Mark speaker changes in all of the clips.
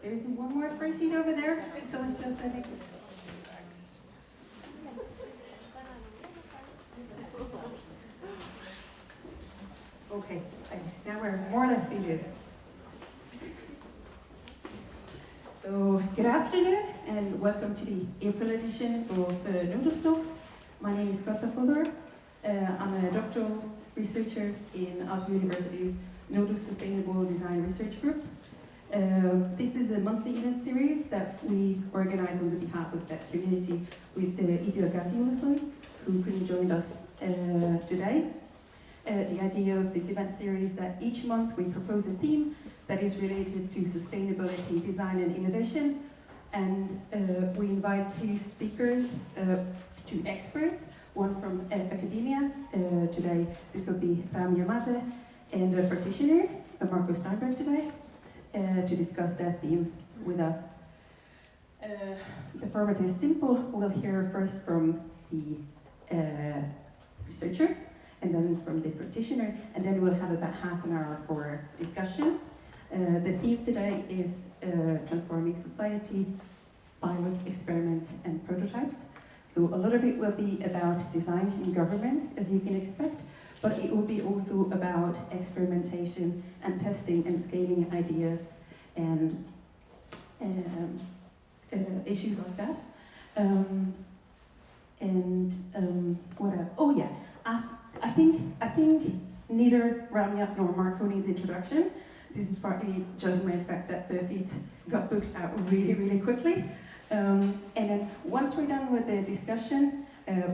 Speaker 1: There's one more free seat over there, so it's just, I think. Okay, now we're more or less seated. So, good afternoon and welcome to the April edition of NODUS Talks. My name is Kata Fodor. I'm a doctoral researcher in Aalto University's NODUS Sustainable Design Research Group. This is a monthly event series that we organize on behalf of that community with aalto-yliopisto, who couldn't join us today. The idea of this event series is that each month we propose a theme that is related to sustainability, design and innovation, and we invite two speakers, two experts, one from academia, today this will be Ramia Mazé, and a practitioner, Marco Steinberg today, to discuss that theme with us. The format is simple. We'll hear first from the researcher, and then from the practitioner, and then we'll have about half an hour for discussion. The theme today is transforming society, pilots, experiments, and prototypes. So a lot of it will be about design in government, as you can expect, but it will be also about experimentation and testing and scaling ideas and issues like that. What else? Oh yeah, I think neither Ramia nor Marco needs introduction. This is partly judging by the fact that the seats got booked out really, really quickly. And then once we're done with the discussion,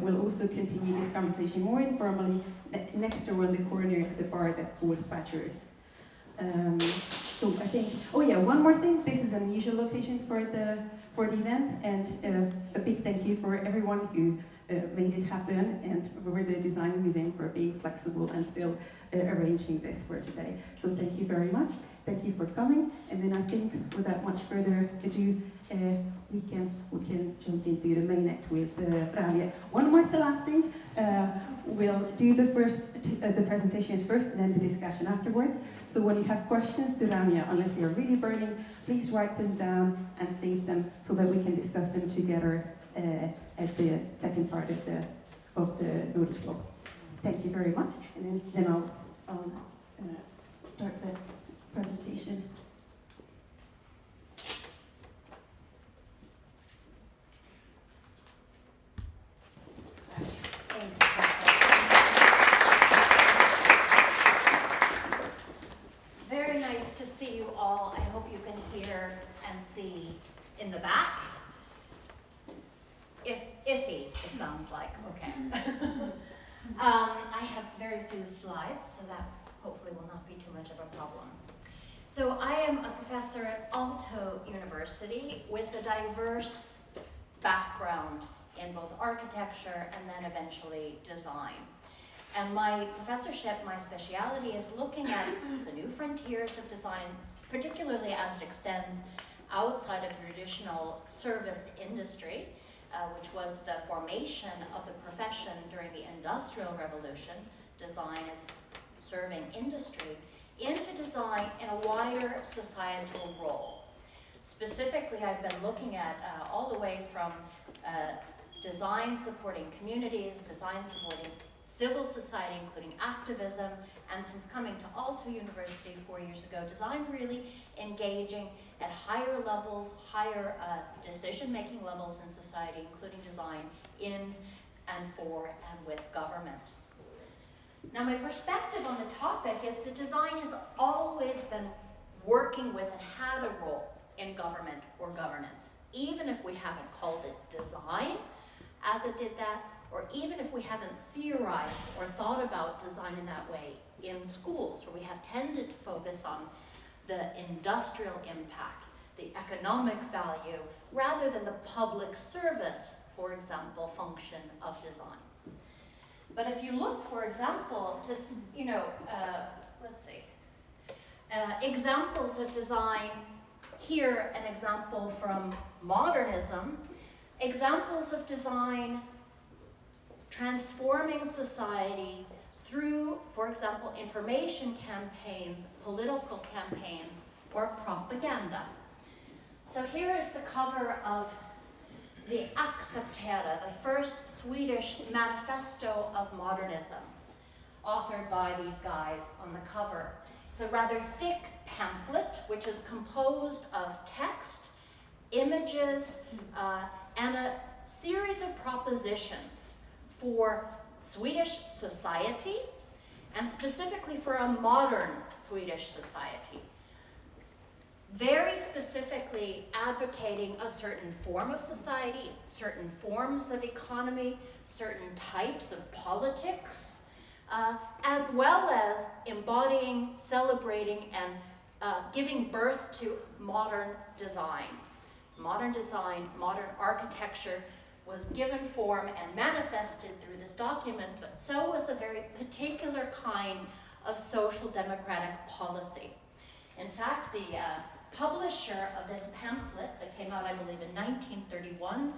Speaker 1: we'll also continue this conversation more informally next door on the corner at the bar that's called Bachelors. So I think, oh yeah, one more thing. This is an unusual location for the event, and a big thank you for everyone who made it happen, and for the Design Museum for being flexible and still arranging this for today. So thank you very much. Thank you for coming. And then I think without much further ado, we can jump into the main act with Ramia. One more last thing. We'll do the presentations first and then the discussion afterwards. So when you have questions to Ramia, unless they are really burning, please write them down and save them so that we can discuss them together at the second part of the NODUS Talks. Thank you very much, and then I'll start the presentation.
Speaker 2: Very nice to see you all. I hope you can hear and see in the back. Iffy, it sounds like, okay. I have very few slides, so that hopefully will not be too much of a problem. So I am a professor at Aalto University with a diverse background in both architecture and then eventually design. And my professorship, my speciality is looking at the new frontiers of design, particularly as it extends outside of the traditional serviced industry, which was the formation of the profession during the Industrial Revolution, design as serving industry, into design in a wider societal role. Specifically, I've been looking at all the way from design supporting communities, design supporting civil society, including activism, and since coming to Aalto University 4 years ago, design really engaging at higher levels, higher decision-making levels in society, including design in and for and with government. Now, my perspective on the topic is that design has always been working with and had a role in government or governance, even if we haven't called it design as it did that, or even if we haven't theorized or thought about design in that way in schools, where we have tended to focus on the industrial impact, the economic value, rather than the public service, for example, function of design. But if you look, for example, to, let's see, examples of design, here an example from modernism, examples of design transforming society through, for example, information campaigns, political campaigns, or propaganda. So here is the cover of the Acceptera, the first Swedish manifesto of modernism, authored by these guys on the cover. It's a rather thick pamphlet, which is composed of text, images, and a series of propositions for Swedish society, and specifically for a modern Swedish society. Very specifically advocating a certain form of society, certain forms of economy, certain types of politics, as well as embodying, celebrating, and giving birth to modern design. Modern design, modern architecture was given form and manifested through this document, but so was a very particular kind of social democratic policy. In fact, the publisher of this pamphlet that came out, I believe, in 1931,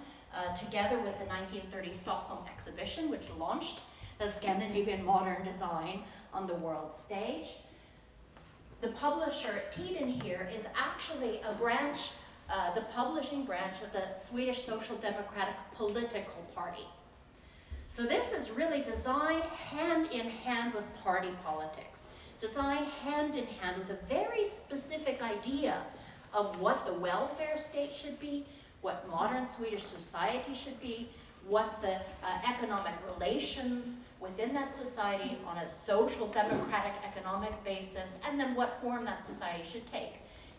Speaker 2: together with the 1930 Stockholm exhibition, which launched the Scandinavian modern design on the world stage. The publisher, Tiden here, is actually a branch, the publishing branch of the Swedish Social Democratic Political Party. So this is really design hand in hand with party politics. Design hand in hand with a very specific idea of what the welfare state should be, what modern Swedish society should be, what the economic relations within that society on a social democratic economic basis, and then what form that society should take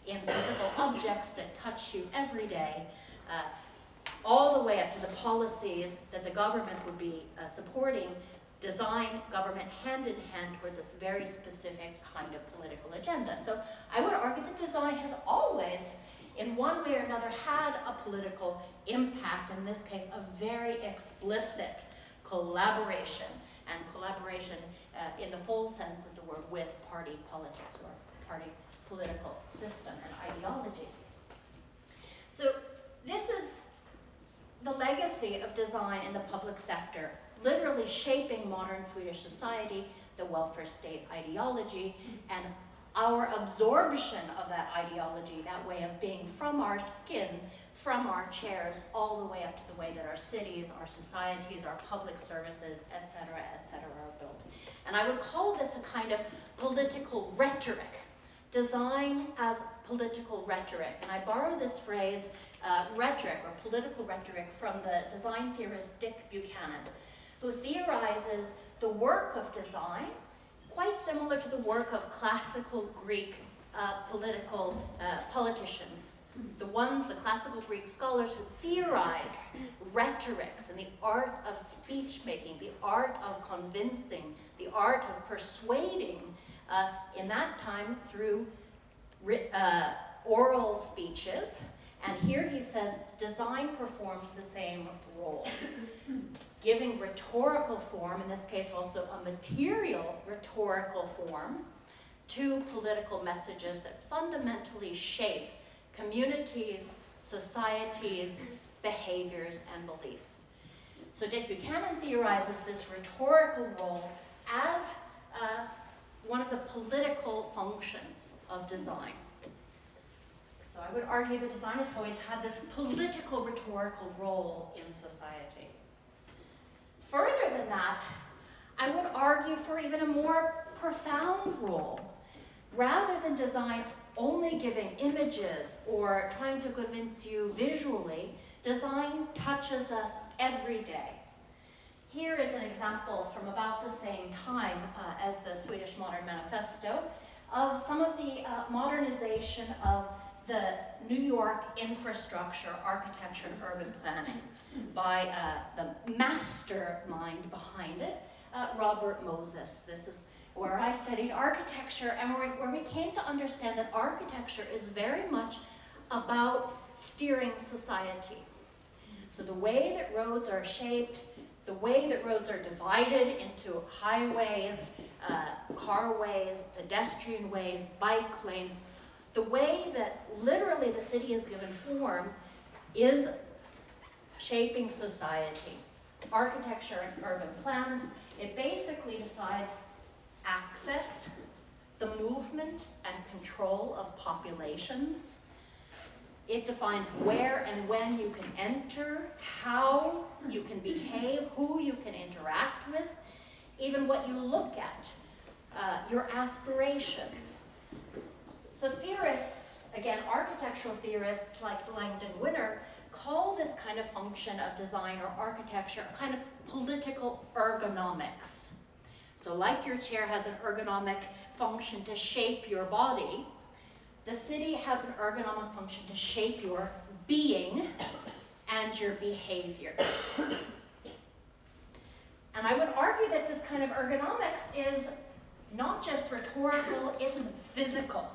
Speaker 2: in physical objects that touch you every day, all the way up to the policies that the government would be supporting. Design government hand in hand towards this very specific kind of political agenda. So I would argue that design has always, in one way or another, had a political impact, in this case, a very explicit collaboration, and collaboration in the full sense of the word with party politics or party political system and ideologies. So this is the legacy of design in the public sector, literally shaping modern Swedish society, the welfare state ideology, and our absorption of that ideology, that way of being from our skin, from our chairs, all the way up to the way that our cities, our societies, our public services, et cetera, are built. And I would call this a kind of political rhetoric, design as political rhetoric. And I borrow this phrase, rhetoric or political rhetoric, from the design theorist Dick Buchanan, who theorizes the work of design quite similar to the work of classical Greek politicians. The classical Greek scholars who theorize rhetorics and the art of speech making, the art of convincing, the art of persuading, in that time through oral speeches. And here he says design performs the same role, giving rhetorical form, in this case also a material rhetorical form, to political messages that fundamentally shape communities, societies, behaviors, and beliefs. So Dick Buchanan theorizes this rhetorical role as one of the political functions of design. So I would argue that design has always had this political rhetorical role in society. Further than that, I would argue for even a more profound role. Rather than design only giving images or trying to convince you visually, design touches us every day. Here is an example from about the same time as the Swedish Modern Manifesto of some of the modernization of the New York infrastructure, architecture, and urban planning by the mastermind behind it, Robert Moses. This is where I studied architecture, and where we came to understand that architecture is very much about steering society. So the way that roads are shaped, the way that roads are divided into highways, carways, pedestrian ways, bike lanes, the way that literally the city is given form is shaping society. Architecture and urban plans, it basically decides access, the movement and control of populations, It defines where and when you can enter, how you can behave, who you can interact with, even what you look at, your aspirations. So theorists, again, architectural theorists like Langdon Winner, call this kind of function of design or architecture a kind of political ergonomics. So like your chair has an ergonomic function to shape your body, the city has an ergonomic function to shape your being and your behavior. And I would argue that this kind of ergonomics is not just rhetorical, it's physical.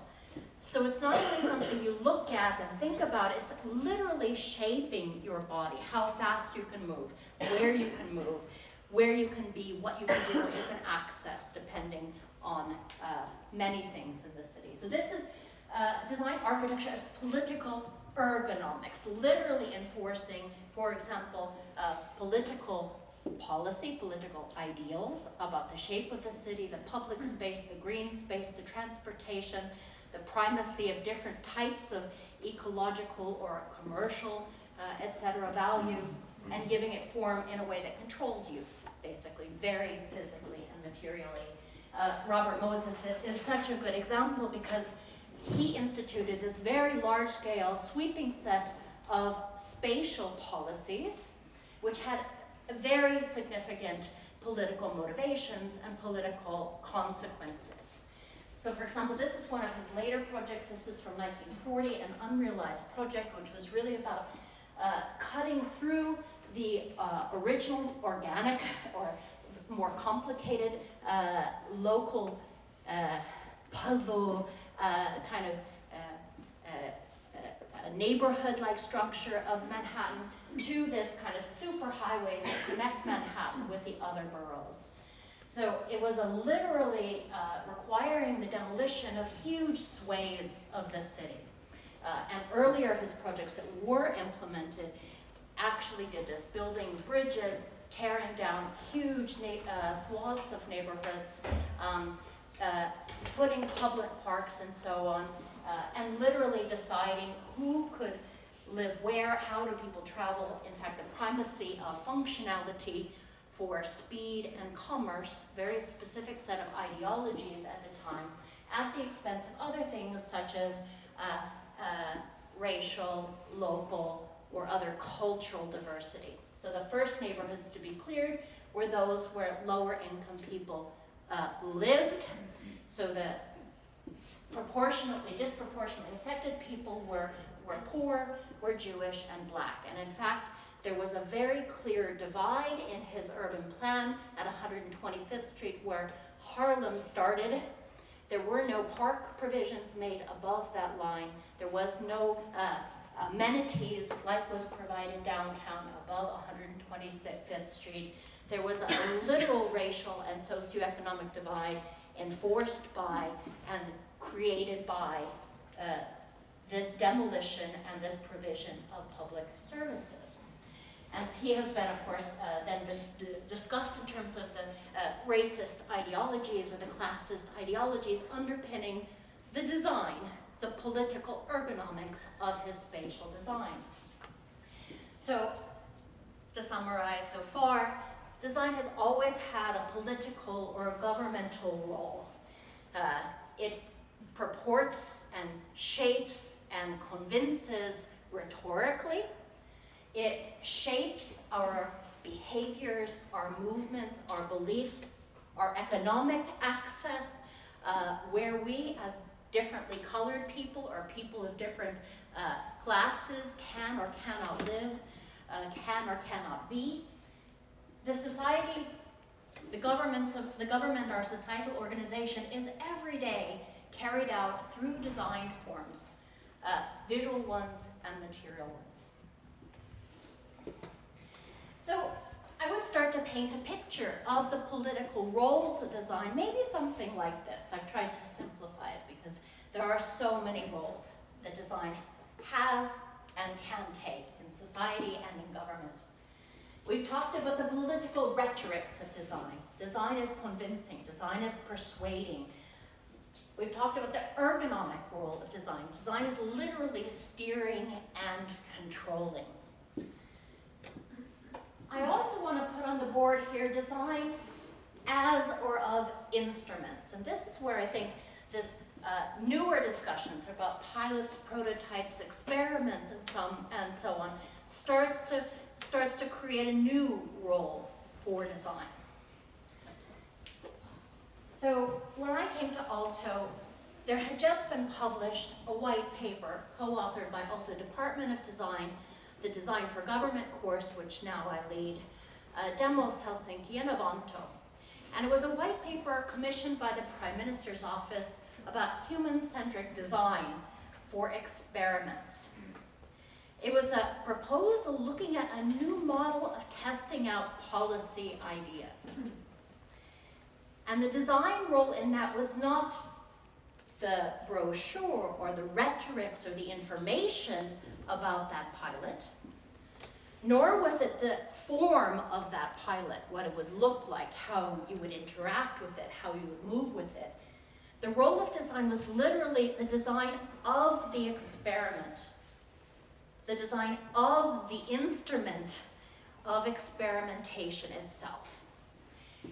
Speaker 2: So it's not only something you look at and think about, it's literally shaping your body, how fast you can move, where you can move, where you can be, what you can do, what you can access, depending on many things in the city. So this is design architecture as political ergonomics, literally enforcing, for example, political policy, political ideals about the shape of the city, the public space, the green space, the transportation, the primacy of different types of ecological or commercial, etc. values, and giving it form in a way that controls you, basically, very physically and materially. Robert Moses is such a good example because he instituted this very large-scale, sweeping set of spatial policies, which had very significant political motivations and political consequences. So for example, this is one of his later projects. This is from 1940, an unrealized project, which was really about cutting through the original organic or more complicated local puzzle kind of neighborhood-like structure of Manhattan to this kind of superhighways that connect Manhattan with the other boroughs. So it was literally requiring the demolition of huge swathes of the city. And earlier of his projects that were implemented actually did this, building bridges, tearing down huge swaths of neighborhoods, putting public parks and so on, and literally deciding who could live where, how do people travel. In fact, the primacy of functionality for speed and commerce, very specific set of ideologies at the time, at the expense of other things such as racial, local, or other cultural diversity. So the first neighborhoods to be cleared were those where lower income people lived. So the disproportionately affected people were poor, were Jewish, and black. And in fact, there was a very clear divide in his urban plan at 125th Street where Harlem started. There were no park provisions made above that line. There was no amenities like was provided downtown above 125th Street. There was a literal racial and socioeconomic divide enforced by and created by this demolition and this provision of public services. And he has been, of course, then discussed in terms of the racist ideologies or the classist ideologies underpinning the design, the political ergonomics of his spatial design. So, to summarize so far, design has always had a political or a governmental role. It purports and shapes and convinces rhetorically. It shapes our behaviors, our movements, our beliefs, our economic access, where we as differently colored people or people of different classes can or cannot live, can or cannot be. The society, the government, our societal organization is every day carried out through designed forms, visual ones and material ones. So I would start to paint a picture of the political roles of design, maybe something like this. I've tried to simplify it because there are so many roles that design has and can take in society and in government. We've talked about the political rhetorics of design. Design is convincing, design is persuading. We've talked about the ergonomic role of design. Design is literally steering and controlling. I also want to put on the board here design as or of instruments. And this is where I think this newer discussions about pilots, prototypes, experiments, and so on starts to create a new role for design. So when I came to Aalto, there had just been published a white paper co-authored by Aalto Department of Design, the Design for Government course, which now I lead, Demos Helsinki and Avanto. And it was a white paper commissioned by the Prime Minister's office about human-centric design for experiments. It was a proposal looking at a new model of testing out policy ideas. And the design role in that was not the brochure or the rhetorics or the information about that pilot, nor was it the form of that pilot, what it would look like, how you would interact with it, how you would move with it. The role of design was literally the design of the experiment, the design of the instrument of experimentation itself.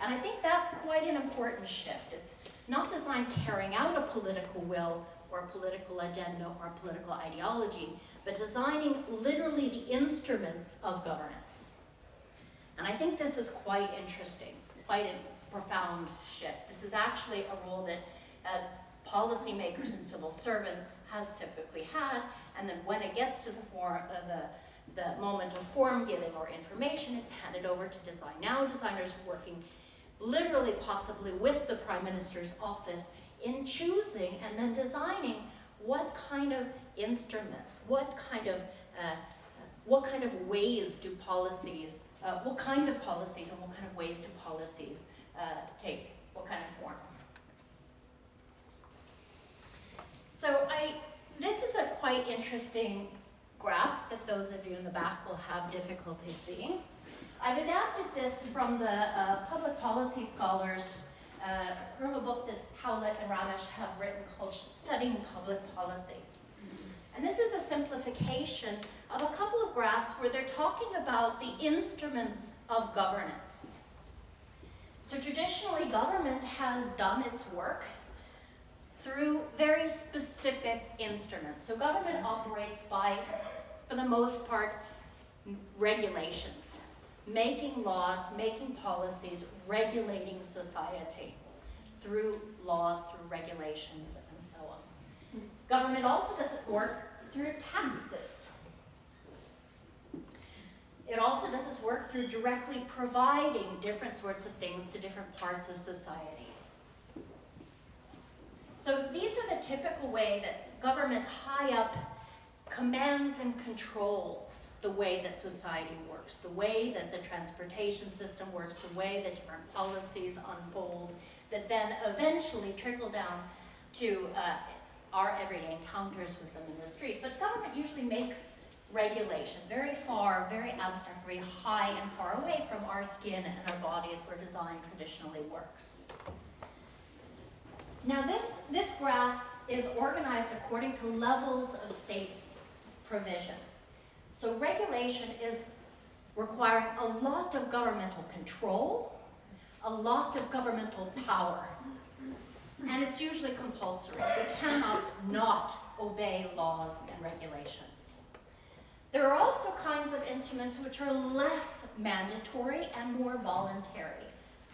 Speaker 2: And I think that's quite an important shift. It's not design carrying out a political will or a political agenda or a political ideology, but designing literally the instruments of governance. And I think this is quite interesting, quite a profound shift. This is actually a role that policymakers and civil servants has typically had, and then when it gets to the moment of form giving or information, it's handed over to design. Now designers are working literally possibly with the Prime Minister's office in choosing and then designing what kind of instruments, what kind of ways do policies, what kind of policies and what kind of ways do policies take, what kind of form. So this is a quite interesting graph that those of you in the back will have difficulty seeing. I've adapted this from the public policy scholars from a book that Howlett and Ramesh have written called Studying Public Policy. And this is a simplification of a couple of graphs where they're talking about the instruments of governance. So traditionally, government has done its work through very specific instruments. So government operates by, for the most part, regulations, making laws, making policies, regulating society through laws, through regulations, and so on. Government also does its work through taxes. It also does its work through directly providing different sorts of things to different parts of society. So these are the typical way that government high up commands and controls the way that society works, the way that the transportation system works, the way that different policies unfold, that then eventually trickle down to our everyday encounters with them in the street. But government usually makes regulation very far, very abstract, very high and far away from our skin and our bodies where design traditionally works. Now this graph is organized according to levels of state provision. So regulation is requiring a lot of governmental control, a lot of governmental power, and it's usually compulsory. We cannot not obey laws and regulations. There are also kinds of instruments which are less mandatory and more voluntary.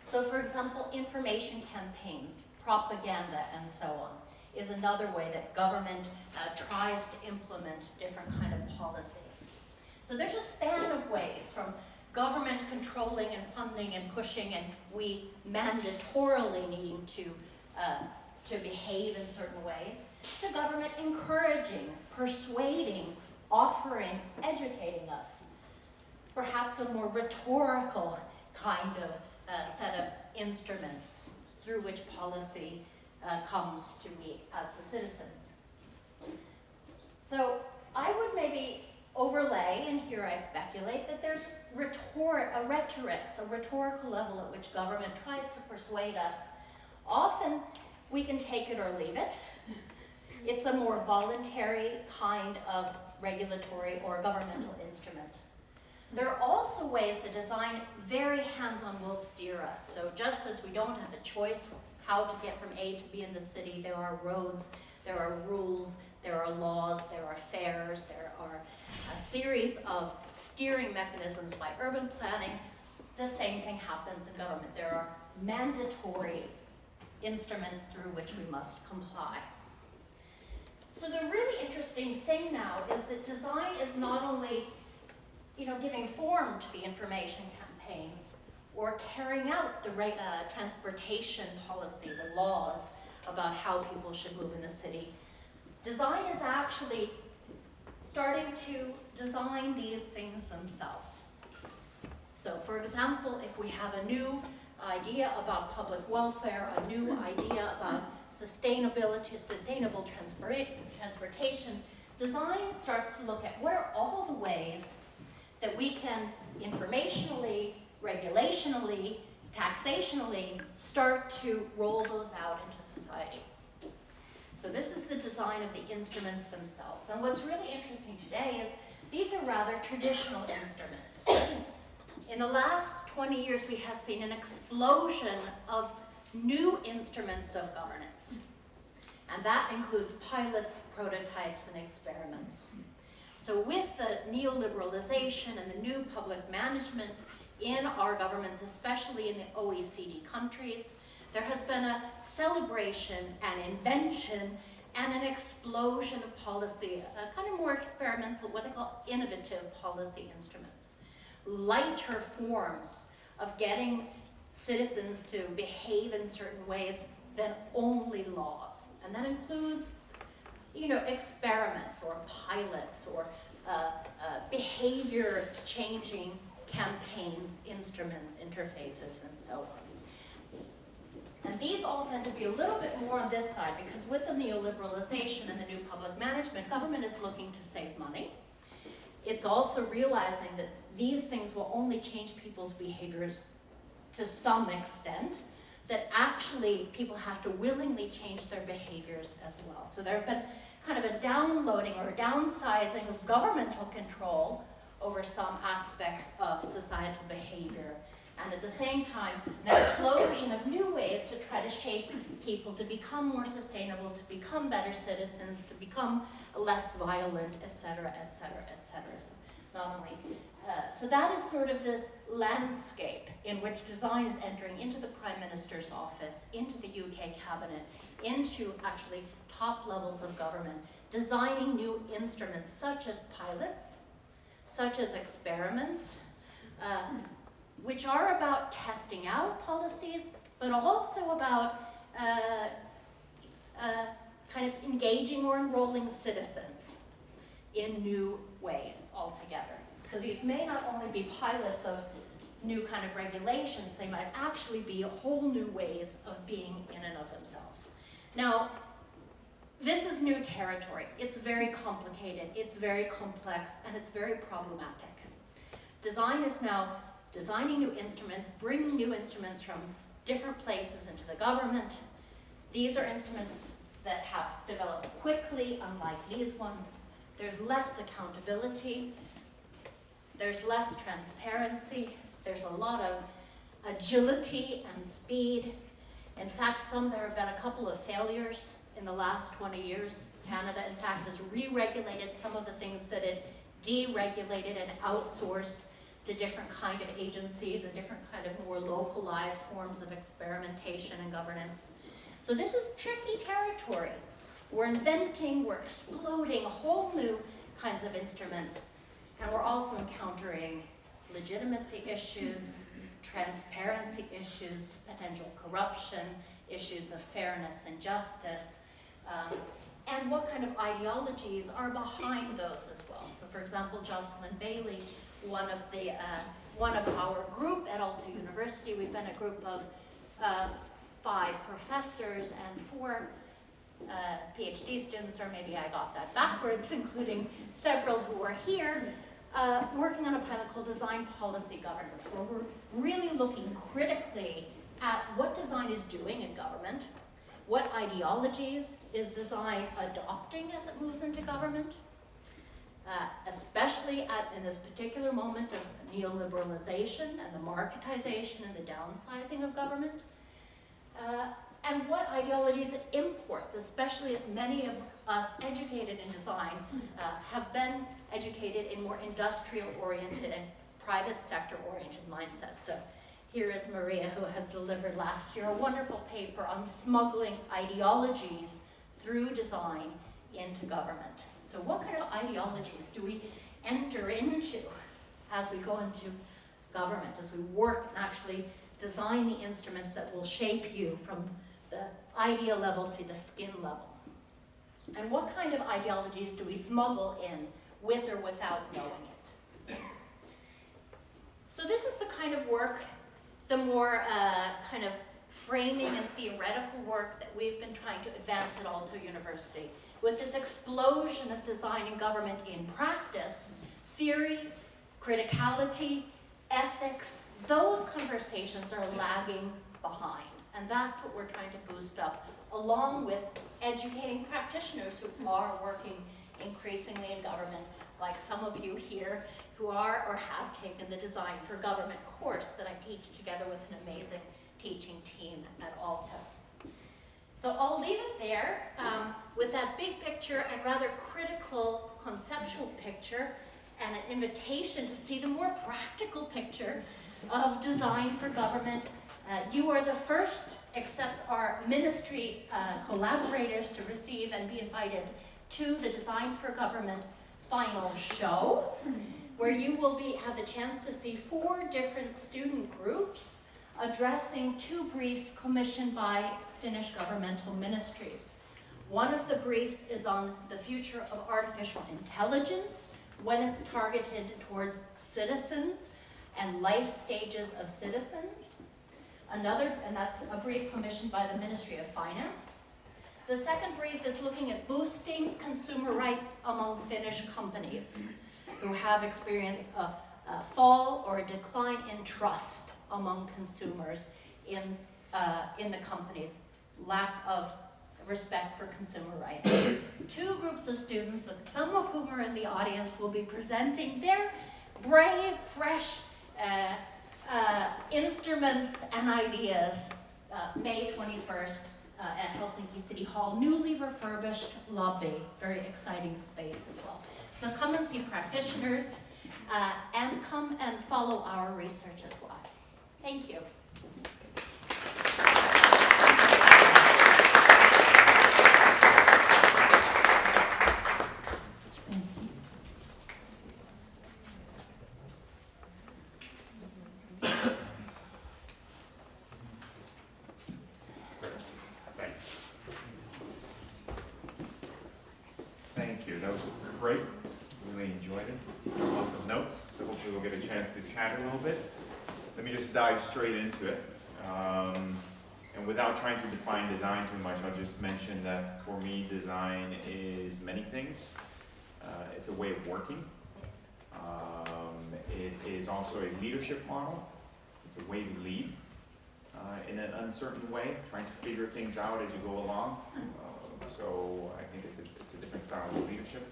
Speaker 2: So for example, information campaigns, propaganda, and so on, is another way that government tries to implement different kind of policies. So there's a span of ways from government controlling and funding and pushing and we mandatorily needing to behave in certain ways, to government encouraging, persuading, offering, educating us. Perhaps a more rhetorical kind of set of instruments through which policy comes to me as the citizens. So I would maybe overlay, and here I speculate, that there's a rhetorical level at which government tries to persuade us, often we can take it or leave it. It's a more voluntary kind of regulatory or governmental instrument. There are also ways that design very hands-on will steer us. So just as we don't have a choice how to get from A to B in the city, there are roads, there are rules, there are laws, there are fares, there are a series of steering mechanisms by urban planning. The same thing happens in government. There are mandatory instruments through which we must comply. So the really interesting thing now is that design is not only, giving form to the information campaigns or carrying out the transportation policy, the laws about how people should move in the city. Design is actually starting to design these things themselves. So for example, if we have a new idea about public welfare, a new idea about sustainability, sustainable transportation, design starts to look at what are all the ways that we can informationally, regulationally, taxationally start to roll those out into society. So this is the design of the instruments themselves. And what's really interesting today is these are rather traditional instruments. In the last 20 years, we have seen an explosion of new instruments of governance. And that includes pilots, prototypes, and experiments. So with the neoliberalization and the new public management in our governments, especially in the OECD countries, there has been a celebration and invention and an explosion of policy, a kind of more experimental, what they call innovative policy instruments. Lighter forms of getting citizens to behave in certain ways than only laws. And that includes, experiments or pilots or behavior changing campaigns, instruments, interfaces, and so on. And these all tend to be a little bit more on this side because with the neoliberalization and the new public management, government is looking to save money. It's also realizing that these things will only change people's behaviors to some extent, that actually people have to willingly change their behaviors as well. So there have been kind of a downloading or a downsizing of governmental control over some aspects of societal behavior. And at the same time, an explosion of new ways to try to shape people to become more sustainable, to become better citizens, to become less violent, et cetera, et cetera, et cetera. So not only, so that is sort of this landscape in which design is entering into the Prime Minister's office, into the UK cabinet, into actually top levels of government, designing new instruments such as pilots, such as experiments, which are about testing out policies, but also about kind of engaging or enrolling citizens in new ways altogether. So these may not only be pilots of new kind of regulations, they might actually be whole new ways of being in and of themselves. Now, this is new territory. It's very complicated, it's very complex, and it's very problematic. Design is now designing new instruments, bringing new instruments from different places into the government. These are instruments that have developed quickly, unlike these ones. There's less accountability, there's less transparency, there's a lot of agility and speed. In fact, there have been a couple of failures in the last 20 years. Canada, in fact, has re-regulated some of the things that it deregulated and outsourced to different kind of agencies and different kind of more localized forms of experimentation and governance. So this is tricky territory. We're inventing, we're exploding whole new kinds of instruments, and we're also encountering legitimacy issues, transparency issues, potential corruption, issues of fairness and justice, and what kind of ideologies are behind those as well. So for example, Jocelyn Bailey, one of our group at Aalto University, we've been a group of 5 professors and 4 PhD students, or maybe I got that backwards, including several who are here, working on a pilot called Design Policy Governance, where we're really looking critically at what design is doing in government, What ideologies is design adopting as it moves into government? Especially in this particular moment of neoliberalization and the marketization and the downsizing of government. And what ideologies it imports, especially as many of us educated in design have been educated in more industrial-oriented and private sector-oriented mindsets. So here is Maria, who has delivered last year a wonderful paper on smuggling ideologies through design into government. So what kind of ideologies do we enter into as we go into government, as we work and actually design the instruments that will shape you from the idea level to the skin level? And what kind of ideologies do we smuggle in with or without knowing it? So this is the kind of work, the more kind of framing and theoretical work that we've been trying to advance at Aalto University. With this explosion of design and government in practice, theory, criticality, ethics, those conversations are lagging behind. And that's what we're trying to boost up, along with educating practitioners who are working increasingly in government, like some of you here who are or have taken the Design for Government course that I teach together with an amazing teaching team at Aalto. So I'll leave it there with that big picture and rather critical conceptual picture and an invitation to see the more practical picture of design for government. You are the first, except our ministry collaborators, to receive and be invited to the Design for Government final show, where you will have the chance to see 4 different student groups addressing 2 briefs commissioned by Finnish governmental ministries. One of the briefs is on the future of artificial intelligence when it's targeted towards citizens and life stages of citizens. Another, and that's a brief commissioned by the Ministry of Finance. The second brief is looking at boosting consumer rights among Finnish companies who have experienced a fall or a decline in trust among consumers in the companies, lack of respect for consumer rights. 2 groups of students, some of whom are in the audience, will be presenting their brave, fresh instruments and ideas May 21st at Helsinki City Hall, newly refurbished lobby, very exciting space as well. So come and see practitioners and come and follow our research as well. Thank you.
Speaker 3: Thank you. That was great. Really enjoyed it. Lots of notes. So hopefully we'll get a chance to chat a little bit. Let me just dive straight into it. And without trying to define design too much, I'll just mention that for me, design is many things. It's a way of working. It is also a leadership model. It's a way to lead in an uncertain way, trying to figure things out as you go along. So I think it's a different style of leadership.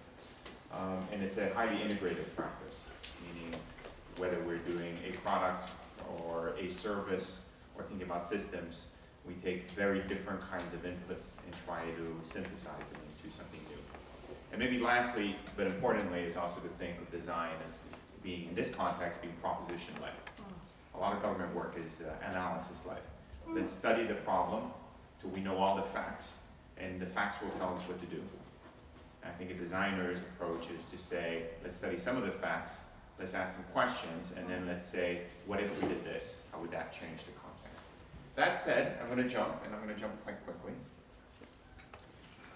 Speaker 3: And it's a highly integrated practice, meaning whether we're doing a product or a service or thinking about systems, we take very different kinds of inputs and try to synthesize them into something new. And maybe lastly, but importantly, is also to think of design as being, in this context, being proposition-led. A lot of government work is analysis-led. Let's study the problem till we know all the facts, and the facts will tell us what to do. I think a designer's approach is to say, let's study some of the facts, let's ask some questions, and then let's say, what if we did this? How would that change the context? That said, I'm going to jump, and I'm going to jump quite quickly.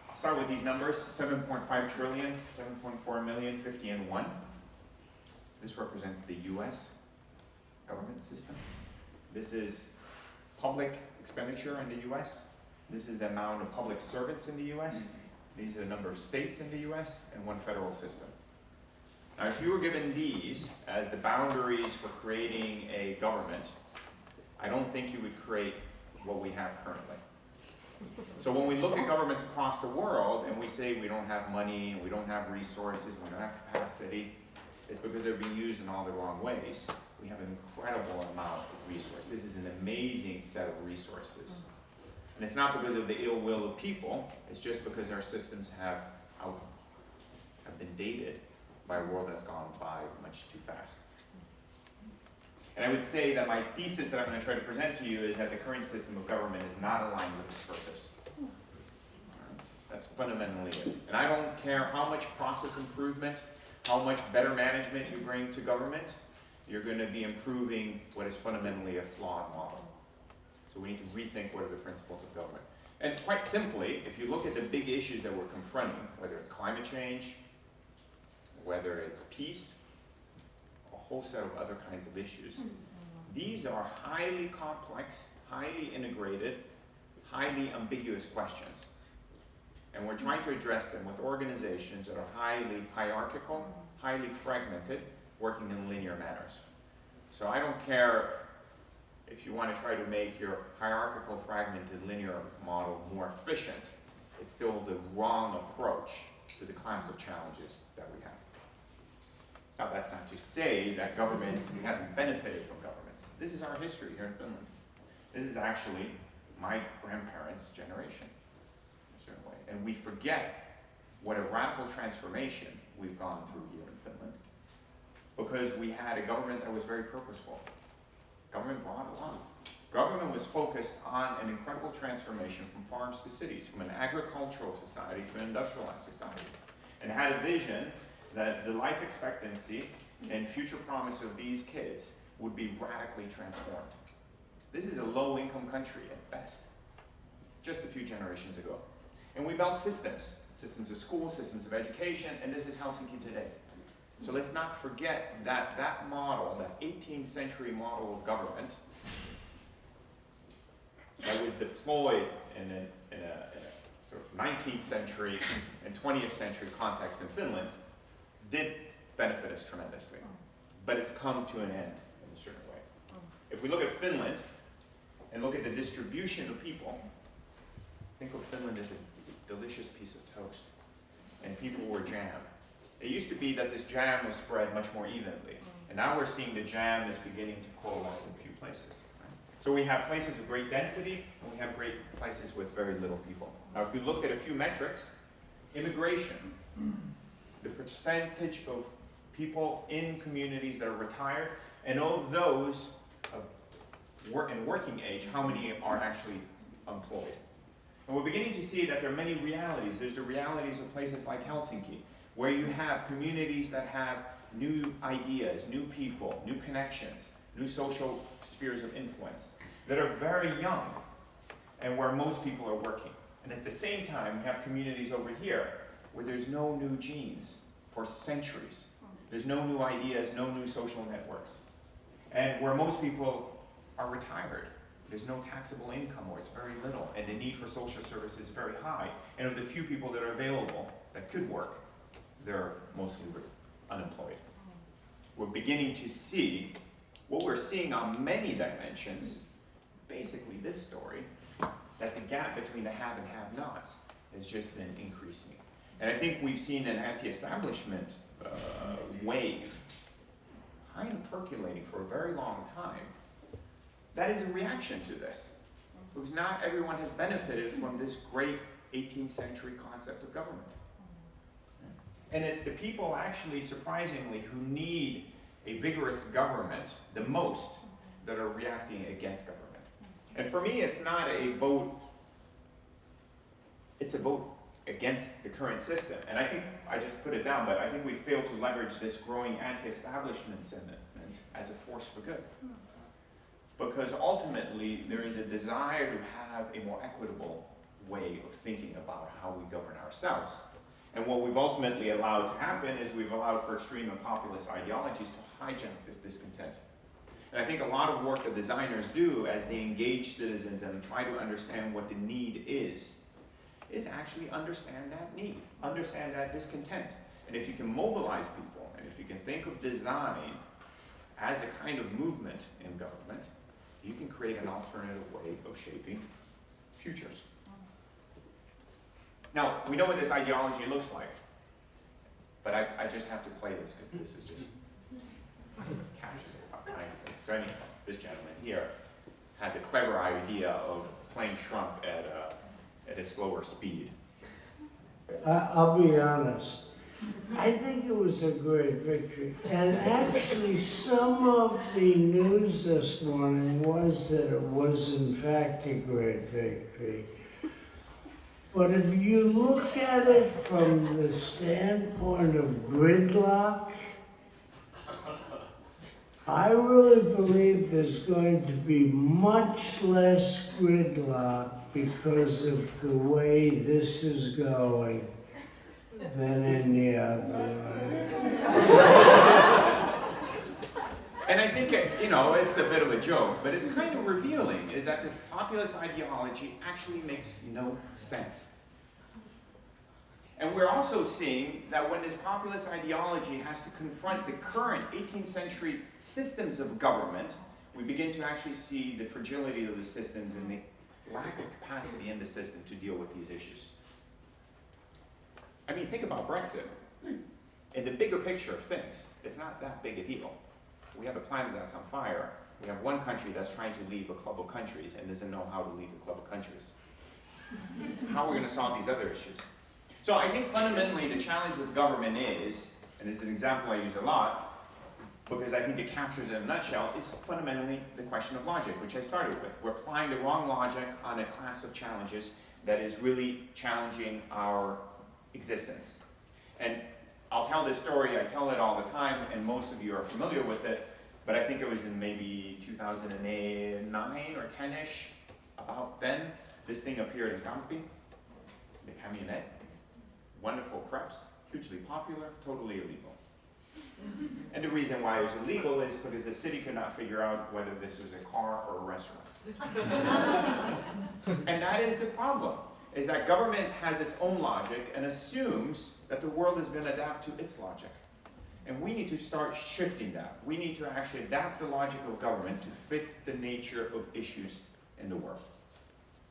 Speaker 3: I'll start with these numbers: 7.5 trillion, 7.4 million, 50 and 1. This represents the US government system. This is public expenditure in the US. This is the amount of public servants in the US. These are the number of states in the US and 1 federal system. Now, if you were given these as the boundaries for creating a government, I don't think you would create what we have currently. So when we look at governments across the world and we say we don't have money, and we don't have resources, we don't have capacity, it's because they're being used in all the wrong ways. We have an incredible amount of resources. This is an amazing set of resources. And it's not because of the ill will of people, it's just because our systems have been dated by a world that's gone by much too fast. And I would say that my thesis that I'm going to try to present to you is that the current system of government is not aligned with its purpose. That's fundamentally it. And I don't care how much process improvement, how much better management you bring to government, you're going to be improving what is fundamentally a flawed model. So we need to rethink what are the principles of government. And quite simply, if you look at the big issues that we're confronting, whether it's climate change, whether it's peace, a whole set of other kinds of issues, these are highly complex, highly integrated, highly ambiguous questions. And we're trying to address them with organizations that are highly hierarchical, highly fragmented, working in linear manners. So I don't care if you want to try to make your hierarchical, fragmented, linear model more efficient, it's still the wrong approach to the class of challenges that we have. Now that's not to say that governments, we haven't benefited from governments. This is our history here in Finland. This is actually my grandparents' generation, in a certain way. And we forget what a radical transformation we've gone through here in Finland, because we had a government that was very purposeful. Government brought a lot. Government was focused on an incredible transformation from farms to cities, from an agricultural society to an industrialized society, and had a vision that the life expectancy and future promise of these kids would be radically transformed. This is a low-income country at best, just a few generations ago. And we built systems of schools, systems of education, and this is Helsinki today. So let's not forget that that model, that 18th century model of government that was deployed in a sort of 19th century and 20th century context in Finland did benefit us tremendously. But it's come to an end in a certain way. If we look at Finland and look at the distribution of people, think of Finland as a delicious piece of toast, and people were jam. It used to be that this jam was spread much more evenly, and now we're seeing the jam is beginning to coalesce in a few places. Right? So we have places of great density, and we have great places with very little people. Now if you look at a few metrics, immigration, the percentage of people in communities that are retired, and of those in working age, how many are actually employed. And we're beginning to see that there are many realities. There's the realities of places like Helsinki, where you have communities that have new ideas, new people, new connections, new social spheres of influence, that are very young, and where most people are working. And at the same time, we have communities over here where there's no new genes for centuries. There's no new ideas, no new social networks. And where most people are retired. There's no taxable income, or it's very little, and the need for social service is very high. And of the few people that are available that could work, they're mostly unemployed. We're beginning to see what we're seeing on many dimensions, basically this story, that the gap between the have and have-nots has just been increasing. And I think we've seen an anti-establishment wave kind of percolating for a very long time. That is a reaction to this, because not everyone has benefited from this great 18th century concept of government. And it's the people actually, surprisingly, who need a vigorous government the most that are reacting against government. And for me, it's not a vote, it's a vote against the current system. And I think, I just put it down, but I think we failed to leverage this growing anti-establishment sentiment as a force for good. Because ultimately, there is a desire to have a more equitable way of thinking about how we govern ourselves. And what we've ultimately allowed to happen is we've allowed for extreme and populist ideologies to hijack this discontent. And I think a lot of work that designers do as they engage citizens and try to understand what the need is actually understand that need, understand that discontent. And if you can mobilize people, and if you can think of design as a kind of movement in government, you can create an alternative way of shaping futures. Now, we know what this ideology looks like, but I just have to play this because this is just captures it up nicely. So anyway, this gentleman here had the clever idea of playing Trump at a slower speed.
Speaker 4: I'll be honest. I think it was a great victory. And actually, some of the news this morning was that it was in fact a great victory. But if you look at it from the standpoint of gridlock, I really believe there's going to be much less gridlock because of the way this is going than any other way.
Speaker 3: And I think, it's a bit of a joke, but it's kind of revealing, is that this populist ideology actually makes no sense. And we're also seeing that when this populist ideology has to confront the current 18th century systems of government, we begin to actually see the fragility of the systems and the lack of capacity in the system to deal with these issues. I mean, think about Brexit. In the bigger picture of things, it's not that big a deal. We have a planet that's on fire. We have one country that's trying to leave a club of countries and doesn't know how to leave the club of countries. How are we going to solve these other issues? So I think fundamentally the challenge with government is, and this is an example I use a lot, because I think it captures it in a nutshell, is fundamentally the question of logic, which I started with. We're applying the wrong logic on a class of challenges that is really challenging our existence. And I'll tell this story, I tell it all the time, and most of you are familiar with it, but I think it was in maybe 2009 or 10-ish, about then, this thing appeared in Campi, the camionette. Wonderful crepes, hugely popular, totally illegal. And the reason why it was illegal is because the city could not figure out whether this was a car or a restaurant. And that is the problem, is that government has its own logic and assumes that the world is going to adapt to its logic. And we need to start shifting that. We need to actually adapt the logic of government to fit the nature of issues in the world.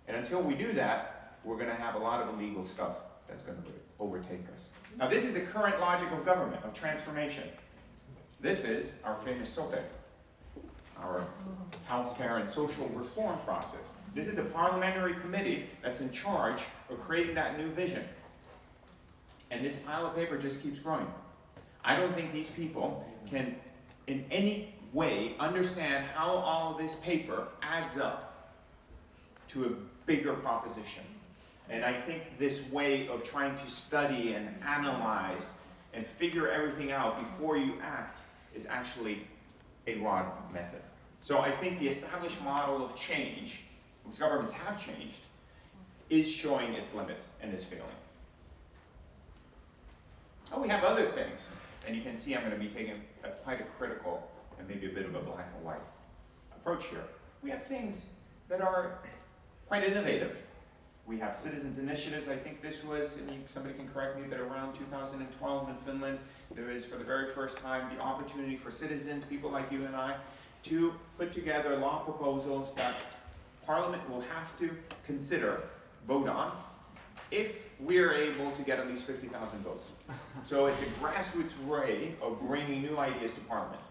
Speaker 3: And until we do that, we're going to have a lot of illegal stuff that's going to overtake us. Now this is the current logic of government, of transformation. This is our famous SOTEC, our healthcare and social reform process. This is the parliamentary committee that's in charge of creating that new vision. And this pile of paper just keeps growing. I don't think these people can in any way understand how all of this paper adds up to a bigger proposition. And I think this way of trying to study and analyze and figure everything out before you act is actually a wrong method. So I think the established model of change, which governments have changed, is showing its limits and is failing. Oh, we have other things. And you can see I'm going to be taking quite a critical and maybe a bit of a black and white approach here. We have things that are quite innovative. We have citizens' initiatives. I think this was, and somebody can correct me, but around 2012 in Finland, there is for the very first time the opportunity for citizens, people like you and I, to put together law proposals that Parliament will have to consider, vote on, if we're able to get at least 50,000 votes. So it's a grassroots way of bringing new ideas to Parliament.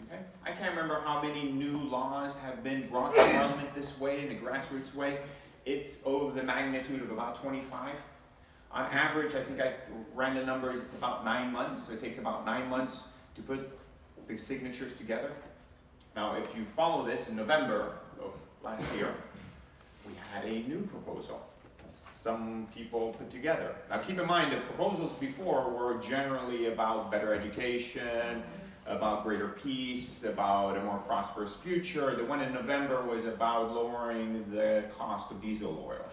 Speaker 3: Okay? I can't remember how many new laws have been brought to Parliament this way, in a grassroots way. It's of the magnitude of about 25. On average, I think I ran the numbers, it's about 9 months, so it takes about 9 months to put the signatures together. Now, if you follow this, in November of last year, we had a new proposal some people put together. Now keep in mind that proposals before were generally about better education, about greater peace, about a more prosperous future. The one in November was about lowering the cost of diesel oil.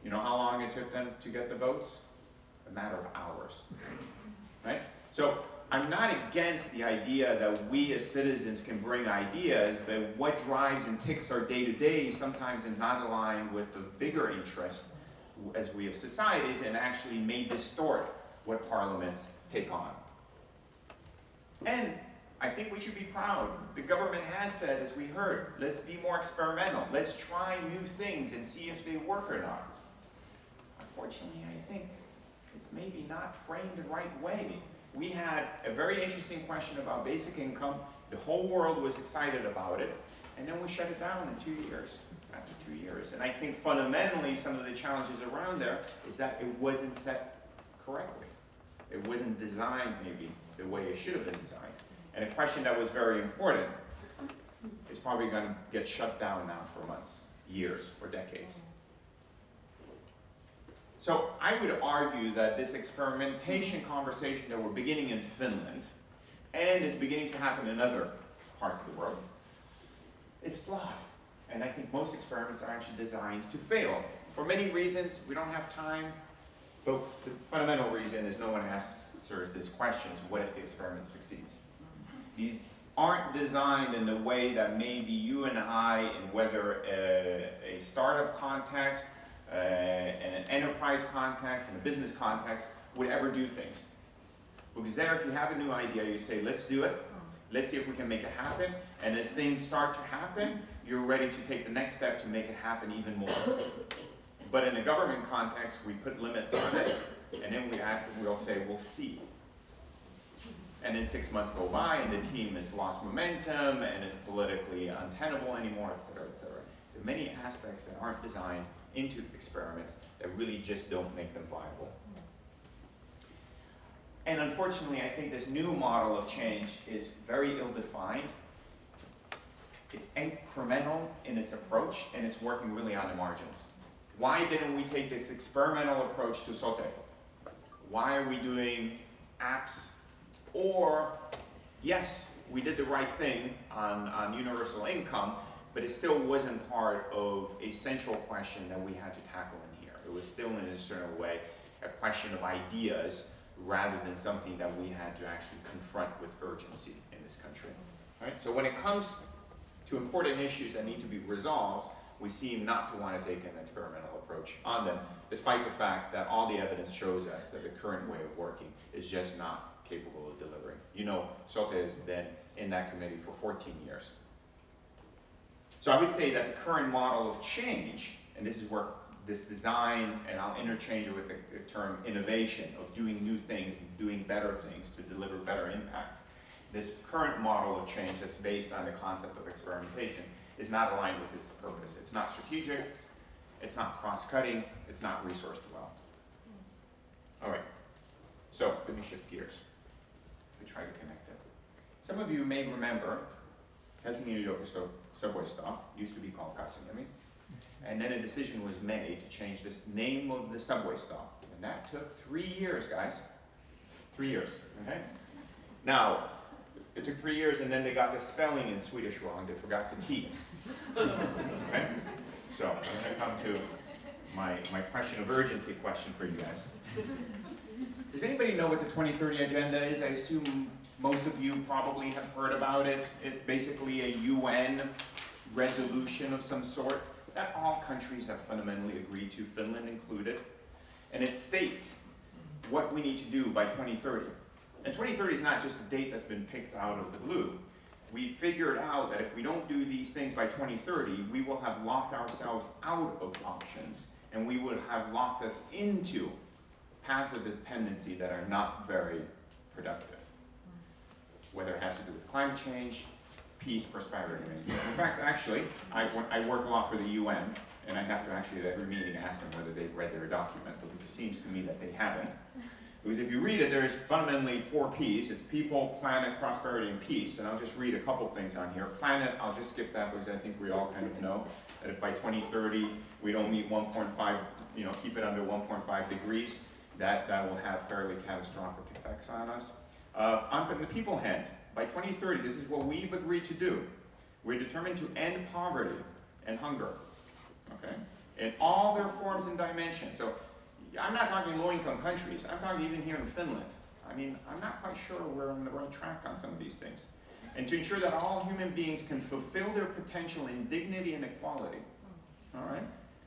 Speaker 3: You know how long it took them to get the votes? A matter of hours, right? So I'm not against the idea that we as citizens can bring ideas, but what drives and ticks our day-to-day sometimes is not aligned with the bigger interest as we have societies and actually may distort what parliaments take on. And I think we should be proud. The government has said, as we heard, let's be more experimental. Let's try new things and see if they work or not. unfortunately, I think it's maybe not framed the right way. We had a very interesting question about basic income. The whole world was excited about it, and then we shut it down in 2 years, after 2 years. And I think fundamentally some of the challenges around there is that it wasn't set correctly. It wasn't designed maybe the way it should have been designed. And a question that was very important is probably going to get shut down now for months, years, or decades. So I would argue that this experimentation conversation that we're beginning in Finland and is beginning to happen in other parts of the world is flawed. And I think most experiments are actually designed to fail. For many reasons, we don't have time, but the fundamental reason is no one answers this question, so what if the experiment succeeds? These aren't designed in the way that maybe you and I, in whether a startup context, in an enterprise context, in a business context, would ever do things. Because there, if you have a new idea, you say, let's do it, let's see if we can make it happen, and as things start to happen, you're ready to take the next step to make it happen even more. But in a government context, we put limits on it, and then we'll say, we'll see. And then 6 months go by, and the team has lost momentum, and it's politically untenable anymore, et cetera, et cetera. There are many aspects that aren't designed into experiments that really just don't make them viable. And unfortunately, I think this new model of change is very ill-defined. It's incremental in its approach, and it's working really on the margins. Why didn't we take this experimental approach to SOTE? Why are we doing apps? Or, yes, we did the right thing on universal income, but it still wasn't part of a central question that we had to tackle in here. It was still, in a certain way, a question of ideas rather than something that we had to actually confront with urgency in this country. Right? So when it comes to important issues that need to be resolved, we seem not to want to take an experimental approach on them, despite the fact that all the evidence shows us that the current way of working is just not capable of delivering. You know, SOTE has been in that committee for 14 years. So I would say that the current model of change, and this is where this design, and I'll interchange it with the term innovation, of doing new things and doing better things to deliver better impact. This current model of change that's based on the concept of experimentation is not aligned with its purpose. It's not strategic, it's not cross-cutting, it's not resourced well. All right, so let me shift gears to try to connect it. Some of you may remember Helsinki-yliopisto subway stop used to be called Kata, and then a decision was made to change this name of the subway stop, and that took 3 years, guys. 3 years, okay? Now, it took 3 years, and then they got the spelling in Swedish wrong. They forgot the T. Okay? So I'm going to come to my question of urgency question for you guys. Does anybody know what the 2030 agenda is? I assume most of you probably have heard about it. It's basically a UN resolution of some sort that all countries have fundamentally agreed to, Finland included. And it states what we need to do by 2030. And 2030 is not just a date that's been picked out of the blue. We figured out that if we don't do these things by 2030, we will have locked ourselves out of options, and we would have locked us into paths of dependency that are not very productive, whether it has to do with climate change, peace, prosperity. In fact, actually, I work a lot for the UN, and I have to actually at every meeting ask them whether they've read their document, because it seems to me that they haven't. Because if you read it, there's fundamentally 4 Ps. It's people, planet, prosperity, and peace. And I'll just read a couple things on here. Planet, I'll just skip that because I think we all kind of know that if by 2030 we don't meet 1.5, keep it under 1.5 degrees, that will have fairly catastrophic effects on us. On the people hand, by 2030, this is what we've agreed to do. We're determined to end poverty and hunger, okay, in all their forms and dimensions. So I'm not talking low-income countries. I'm talking even here in Finland. I mean, I'm not quite sure we're on the right track on some of these things. And to ensure that all human beings can fulfill their potential in dignity and equality. All right?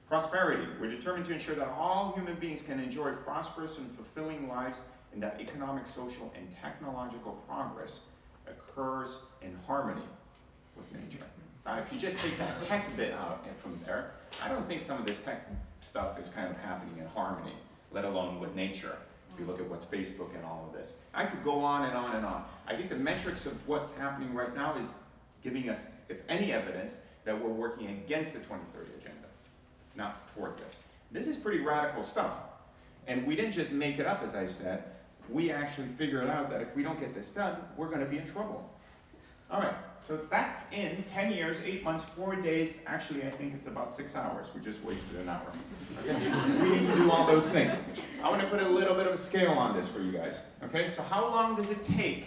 Speaker 3: Prosperity. We're determined to ensure that all human beings can enjoy prosperous and fulfilling lives, and that economic, social, and technological progress occurs in harmony with nature. If you just take that tech bit out from there, I don't think some of this tech stuff is kind of happening in harmony, let alone with nature. If you look at what's Facebook and all of this. I could go on and on and on. I think the metrics of what's happening right now is giving us, if any, evidence that we're working against the 2030 agenda, not towards it. This is pretty radical stuff. And we didn't just make it up, as I said. We actually figured out that if we don't get this done, we're going to be in trouble. All right, so that's in 10 years, 8 months, 4 days. Actually, I think it's about 6 hours. We just wasted an hour. Okay? We need to do all those things. I want to put a little bit of a scale on this for you guys. Okay, so how long does it take?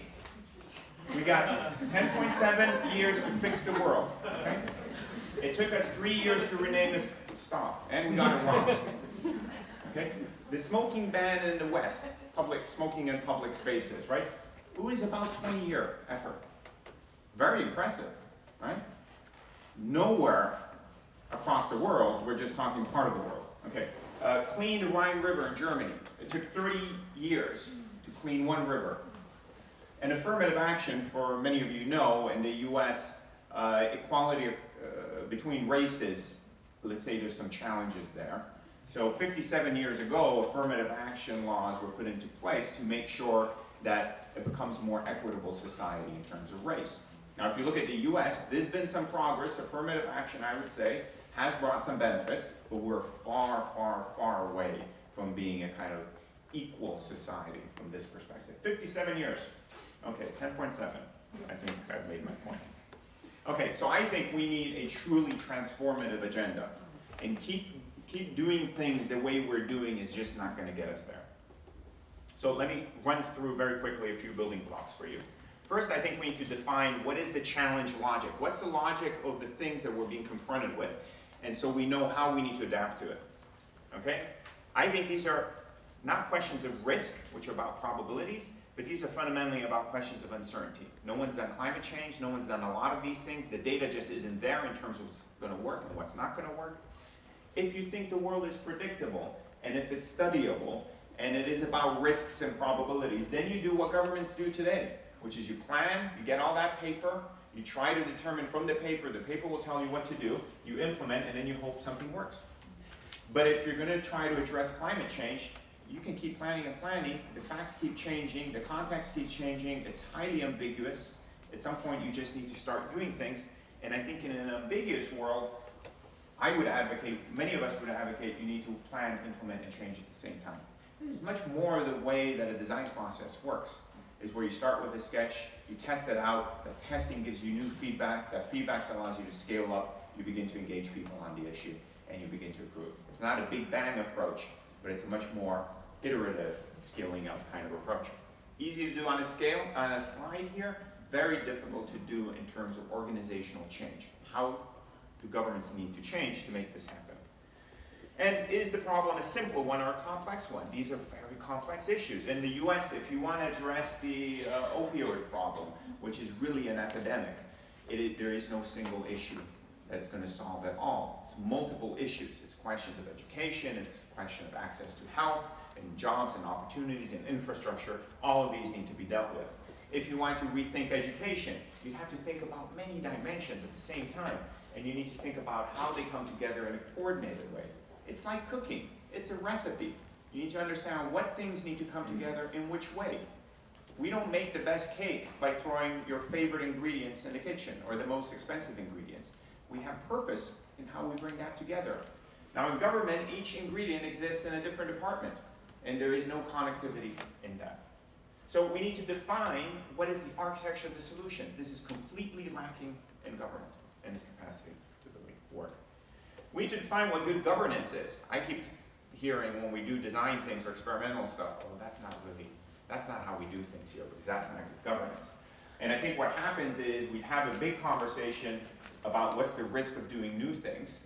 Speaker 3: We got 10.7 years to fix the world. Okay? It took us 3 years to rename this stop, and we got it wrong. Okay? The smoking ban in the West, public smoking in public spaces, right? It was about 20-year effort. Very impressive, right? Nowhere across the world, we're just talking part of the world. Okay, clean the Rhine River in Germany. It took 30 years to clean one river. And affirmative action, for many of you know, in the US, equality between races, let's say there's some challenges there. So 57 years ago, affirmative action laws were put into place to make sure that it becomes a more equitable society in terms of race. Now, if you look at the US, there's been some progress. Affirmative action, I would say, has brought some benefits, but we're far, far, far away from being a kind of equal society from this perspective. 57 years. Okay, 10.7. I think I've made my point. Okay, so I think we need a truly transformative agenda. And keep doing things the way we're doing is just not going to get us there. So let me run through very quickly a few building blocks for you. First, I think we need to define what is the challenge logic. What's the logic of the things that we're being confronted with? And so we know how we need to adapt to it. Okay? I think these are not questions of risk, which are about probabilities, but these are fundamentally about questions of uncertainty. No one's done climate change, no one's done a lot of these things. The data just isn't there in terms of what's going to work and what's not going to work. If you think the world is predictable, and if it's studyable, and it is about risks and probabilities, then you do what governments do today, which is you plan, you get all that paper, you try to determine from the paper will tell you what to do, you implement, and then you hope something works. But if you're going to try to address climate change, you can keep planning and planning, the facts keep changing, the context keeps changing, it's highly ambiguous. At some point you just need to start doing things, and I think in an ambiguous world, I would advocate, many of us would advocate, you need to plan, implement, and change at the same time. This is much more the way that a design process works, is where you start with a sketch, you test it out, the testing gives you new feedback, that feedback allows you to scale up, you begin to engage people on the issue, and you begin to improve. It's not a big bang approach, but it's a much more iterative, scaling up kind of approach. Easy to do on a slide here, very difficult to do in terms of organizational change. How do governments need to change to make this happen? And is the problem a simple one or a complex one? These are very complex issues. In the US, if you want to address the opioid problem, which is really an epidemic, there is no single issue that's going to solve it all. It's multiple issues. It's questions of education, it's a question of access to health, and jobs and opportunities and infrastructure. All of these need to be dealt with. If you want to rethink education, you have to think about many dimensions at the same time, and you need to think about how they come together in a coordinated way. It's like cooking. It's a recipe. You need to understand what things need to come together in which way. We don't make the best cake by throwing your favorite ingredients in the kitchen or the most expensive ingredients. We have purpose in how we bring that together. Now in government, each ingredient exists in a different department, and there is no connectivity in that. So we need to define what is the architecture of the solution. This is completely lacking in government and its capacity to really work. We need to define what good governance is. I keep hearing when we do design things or experimental stuff, oh, that's not how we do things here, because that's not good governance. And I think what happens is we have a big conversation about what's the risk of doing new things,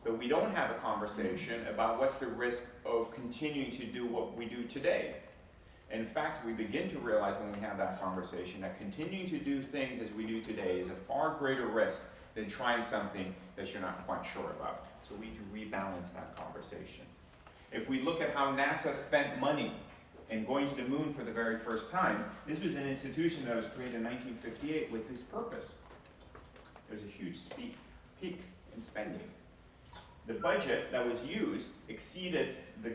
Speaker 3: but we don't have a conversation about what's the risk of continuing to do what we do today. In fact, we begin to realize when we have that conversation that continuing to do things as we do today is a far greater risk than trying something that you're not quite sure about. So we need to rebalance that conversation. If we look at how NASA spent money in going to the moon for the very first time, this was an institution that was created in 1958 with this purpose. There's a huge peak in spending. the budget that was used exceeded the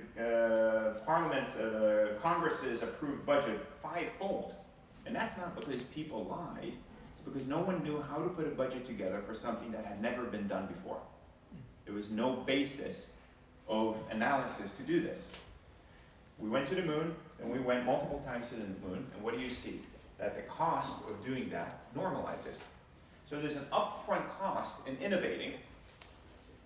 Speaker 3: Congress's approved budget 5-fold. And that's not because people lied, it's because no one knew how to put a budget together for something that had never been done before. There was no basis of analysis to do this. We went to the moon, and we went multiple times to the moon, and what do you see? That the cost of doing that normalizes. So there's an upfront cost in innovating,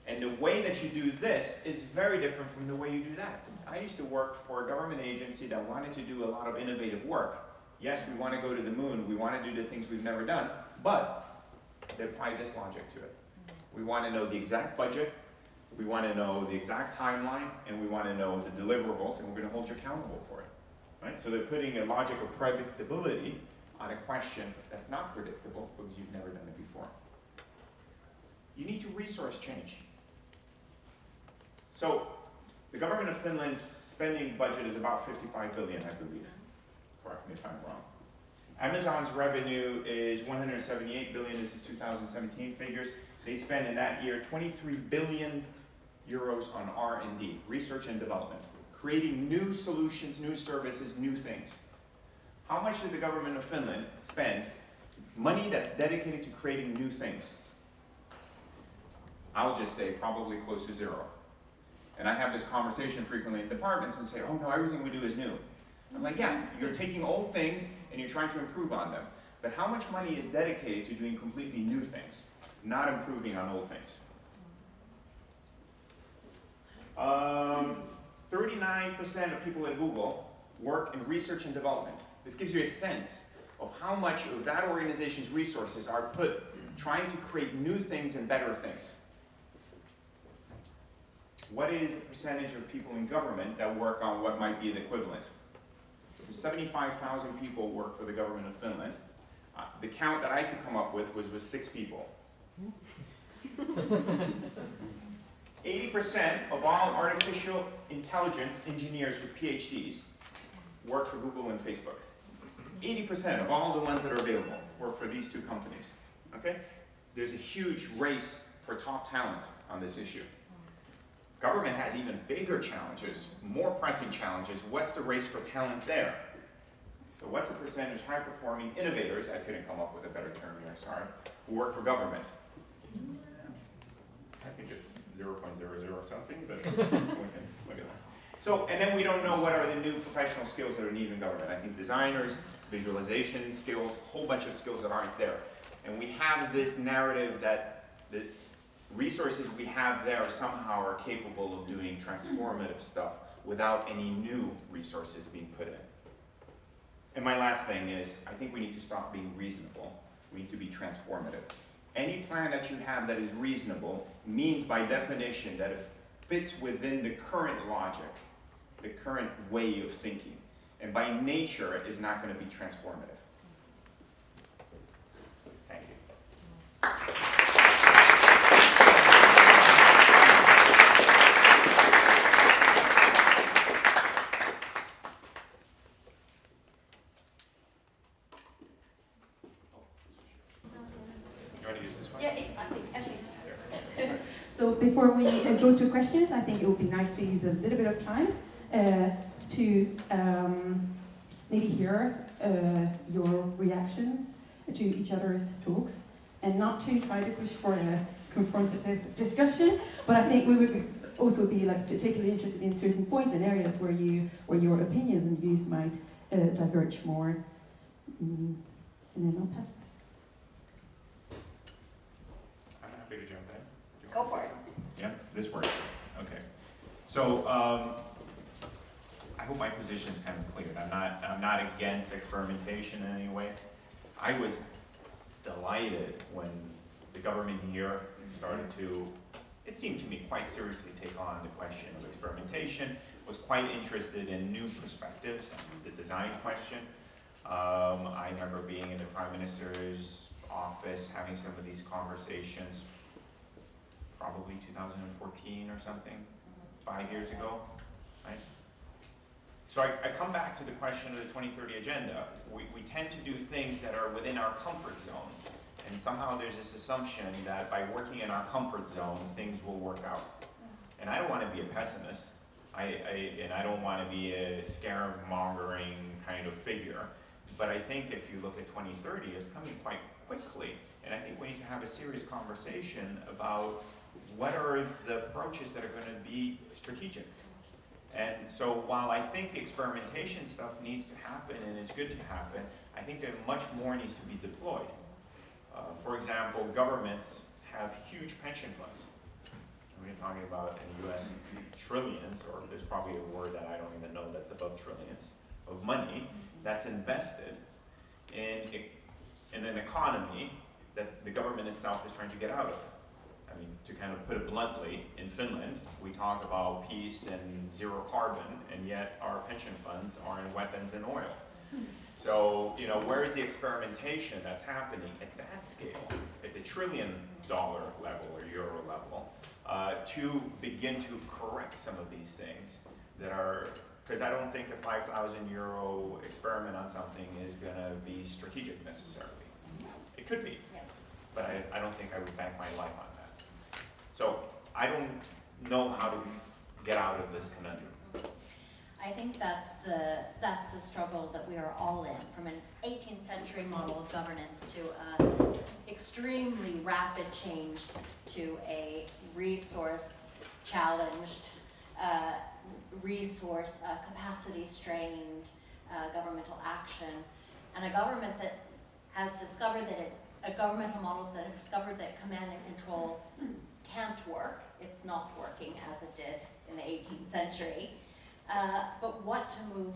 Speaker 3: and the way that you do this is very different from the way you do that. I used to work for a government agency that wanted to do a lot of innovative work. Yes, we want to go to the moon, we want to do the things we've never done, but they apply this logic to it. We want to know the exact budget, we want to know the exact timeline, and we want to know the deliverables, and we're going to hold you accountable for it. Right? So they're putting a logic of predictability on a question that's not predictable because you've never done it before. You need to resource change. So the government of Finland's spending budget is about 55 billion, I believe. Correct me if I'm wrong. Amazon's revenue is 178 billion. This is 2017 figures. They spend in that year 23 billion euros on R&D, research and development, creating new solutions, new services, new things. How much did the government of Finland spend money that's dedicated to creating new things? I'll just say probably close to zero. And I have this conversation frequently in departments and say, oh no, everything we do is new. I'm like, yeah, you're taking old things and you're trying to improve on them. But how much money is dedicated to doing completely new things, not improving on old things? 39% of people at Google work in research and development. This gives you a sense of how much of that organization's resources are put trying to create new things and better things. What is the percentage of people in government that work on what might be the equivalent? 75,000 people work for the government of Finland. The count that I could come up with was 6 people. 80% of all artificial intelligence engineers with PhDs work for Google and Facebook. 80% of all the ones that are available work for these two companies. Okay? There's a huge race for top talent on this issue. Government has even bigger challenges, more pressing challenges. What's the race for talent there? So what's the percentage high-performing innovators, I couldn't come up with a better term here, sorry, who work for government? I think it's 0.00 something, but we can look at that. So, and then we don't know what are the new professional skills that are needed in government. I think designers, visualization skills, a whole bunch of skills that aren't there. And we have this narrative that the resources we have there somehow are capable of doing transformative stuff without any new resources being put in. And my last thing is, I think we need to stop being reasonable. We need to be transformative. Any plan that you have that is reasonable means by definition that it fits within the current logic, the current way of thinking, and by nature it is not going to be transformative. Thank you.
Speaker 1: So before we go to questions, I think it would be nice to use a little bit of time to maybe hear your reactions to each other's talks, and not to try to push for a confrontative discussion, but I think we would also be like particularly interested in certain points and areas where your opinions and views might diverge more. And then I'll pass this.
Speaker 3: I'm happy to jump in.
Speaker 2: Go for it.
Speaker 3: Yeah, this works. Okay. So I hope my position is kind of clear. I'm not against experimentation in any way. I was delighted when the government here started to, it seemed to me, quite seriously take on the question of experimentation, was quite interested in new perspectives and the design question. I remember being in the Prime Minister's office having some of these conversations, probably 2014 or something, 5 years ago, right? So I come back to the question of the 2030 agenda. We tend to do things that are within our comfort zone, and somehow there's this assumption that by working in our comfort zone, things will work out. And I don't want to be a pessimist, and I don't want to be a scaremongering kind of figure. But I think if you look at 2030, it's coming quite quickly. And I think we need to have a serious conversation about what are the approaches that are going to be strategic. And so while I think the experimentation stuff needs to happen and it's good to happen, I think that much more needs to be deployed. For example, governments have huge pension funds. We're talking about in the US trillions, or there's probably a word that I don't even know that's above trillions, of money that's invested in an economy that the government itself is trying to get out of. I mean, to kind of put it bluntly, in Finland, we talk about peace and zero carbon, and yet our pension funds are in weapons and oil. So, you know, where is the experimentation that's happening at that scale, at the $1 trillion level or euro level, to begin to correct some of these things that are, because I don't think a 5,000 euro experiment on something is going to be strategic necessarily. It could be, but I don't think I would bank my life on that. So I don't know how to get out of this conundrum.
Speaker 2: I think that's the struggle that we are all in, from an 18th century model of governance to an extremely rapid change to a resource challenged, resource capacity strained governmental action, and a government that has discovered that governmental models that have discovered that command and control can't work. It's not working as it did in the 18th century. But what to move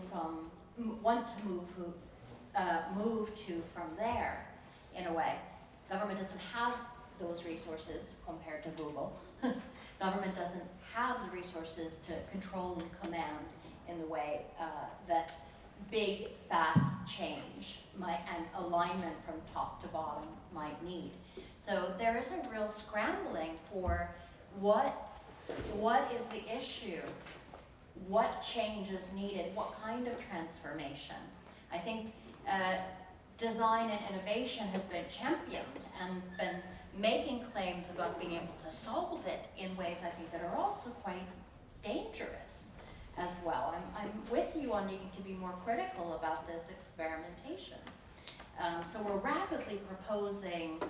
Speaker 2: to from there, in a way. Government doesn't have those resources compared to Google. Government doesn't have the resources to control and command in the way that big, fast change and alignment from top to bottom might need. So there is a real scrambling for what is the issue, what change is needed, what kind of transformation. I think design and innovation has been championed and been making claims about being able to solve it in ways I think that are also quite dangerous as well. I'm with you on needing to be more critical about this experimentation. So we're rapidly proposing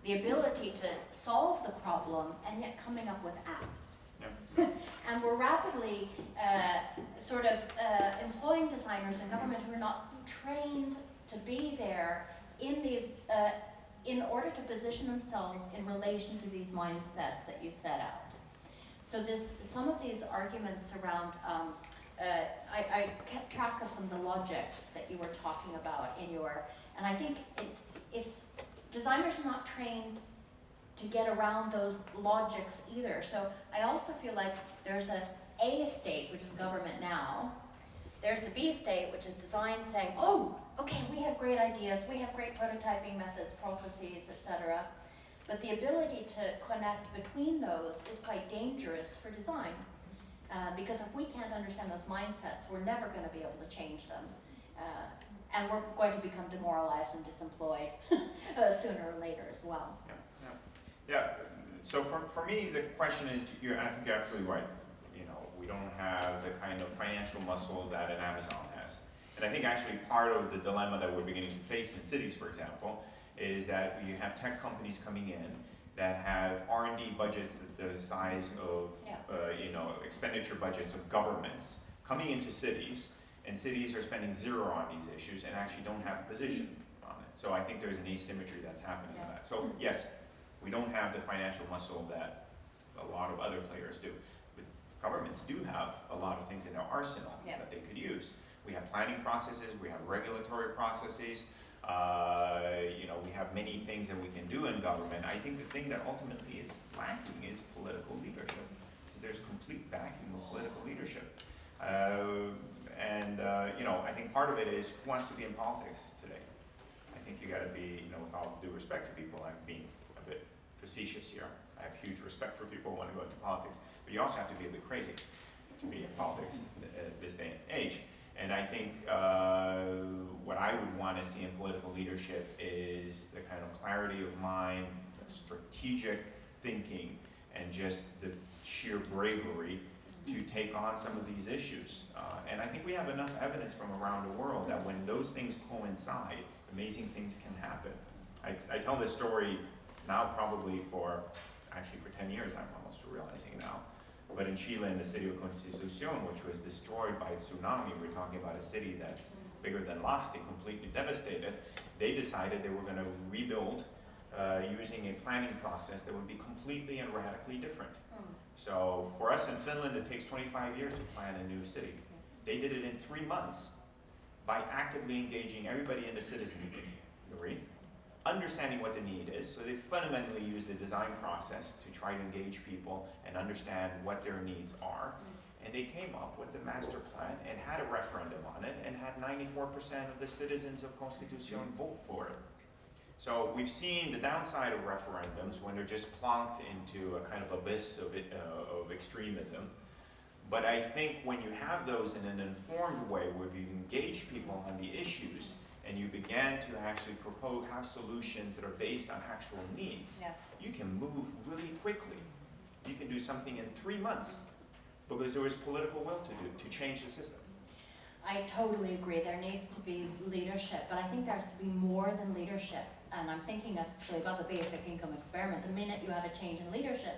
Speaker 2: the ability to solve the problem and yet coming up with apps.
Speaker 3: Yeah.
Speaker 2: And we're rapidly employing designers in government who are not trained to be there in these, in order to position themselves in relation to these mindsets that you set out. So some of these arguments around, I kept track of some of the logics that you were talking about in your, and I think it's designers are not trained to get around those logics either. So I also feel like there's A state, which is government now. There's the B state, which is design saying, oh, okay, we have great ideas, we have great prototyping methods, processes, etc. But the ability to connect between those is quite dangerous for design. Because if we can't understand those mindsets, we're never going to be able to change them. And we're going to become demoralized and disemployed sooner or later as well.
Speaker 3: Yeah. So for me, the question is, I think you're absolutely right. You know, we don't have the kind of financial muscle that an Amazon has. And I think actually part of the dilemma that we're beginning to face in cities, for example, is that you have tech companies coming in that have R&D budgets the size of, expenditure budgets of governments coming into cities, and cities are spending zero on these issues and actually don't have a position on it. So I think there's an asymmetry that's happening in that. So yes, we don't have the financial muscle that a lot of other players do. But governments do have a lot of things in their arsenal that they could use. We have planning processes, we have regulatory processes, we have many things that we can do in government. I think the thing that ultimately is lacking is political leadership. So there's complete vacuum of political leadership. I think part of it is who wants to be in politics today. I think you got to be, with all due respect to people, I'm being a bit facetious here. I have huge respect for people who want to go into politics, but you also have to be a bit crazy to be in politics at this day and age. And I think what I would want to see in political leadership is the kind of clarity of mind, strategic thinking, and just the sheer bravery to take on some of these issues. And I think we have enough evidence from around the world that when those things coincide, amazing things can happen. I tell this story now probably actually for 10 years, I'm almost realizing now. But in Chile, in the city of Constitucion, which was destroyed by a tsunami, we're talking about a city that's bigger than Lahti, completely devastated, they decided they were going to rebuild using a planning process that would be completely and radically different. So for us in Finland, it takes 25 years to plan a new city. They did it in 3 months by actively engaging everybody in the citizenry, understanding what the need is. So they fundamentally use the design process to try to engage people and understand what their needs are. And they came up with a master plan and had a referendum on it and had 94% of the citizens of Constitucion vote for it. So we've seen the downside of referendums when they're just plonked into a kind of abyss of extremism. But I think when you have those in an informed way where you engage people on the issues and you begin to actually have solutions that are based on actual needs, you can move really quickly. You can do something in 3 months because there is political will to change the system.
Speaker 2: I totally agree. There needs to be leadership, but I think there has to be more than leadership. And I'm thinking actually about the basic income experiment. The minute you have a change in leadership,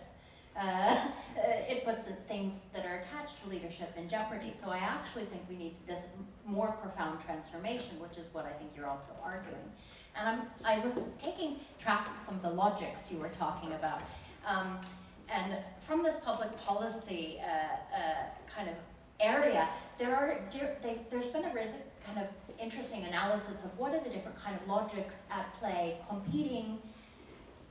Speaker 2: it puts things that are attached to leadership in jeopardy. So I actually think we need this more profound transformation, which is what I think you're also arguing. And I was taking track of some of the logics you were talking about. And from this public policy kind of area, there's been a really kind of interesting analysis of what are the different kind of logics at play, competing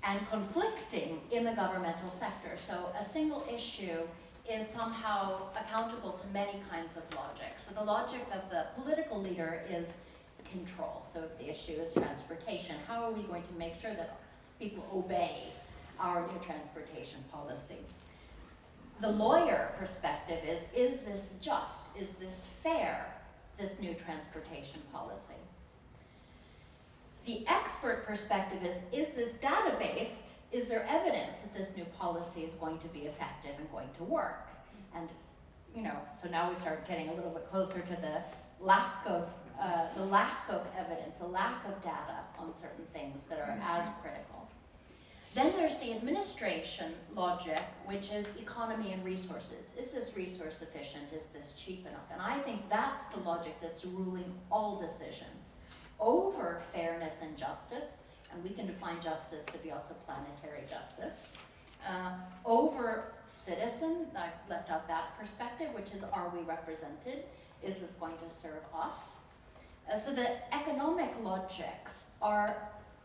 Speaker 2: and conflicting in the governmental sector. So a single issue is somehow accountable to many kinds of logic. So the logic of the political leader is control. So if the issue is transportation, how are we going to make sure that people obey our new transportation policy? The lawyer perspective is this just? Is this fair, this new transportation policy? The expert perspective is this data-based? Is there evidence that this new policy is going to be effective and going to work? And, so now we start getting a little bit closer to the lack of evidence, the lack of data on certain things that are as critical. Then there's the administration logic, which is economy and resources. Is this resource efficient? Is this cheap enough? And I think that's the logic that's ruling all decisions over fairness and justice, and we can define justice to be also planetary justice, over citizen, I've left out that perspective, which is, are we represented? Is this going to serve us? So the economic logics are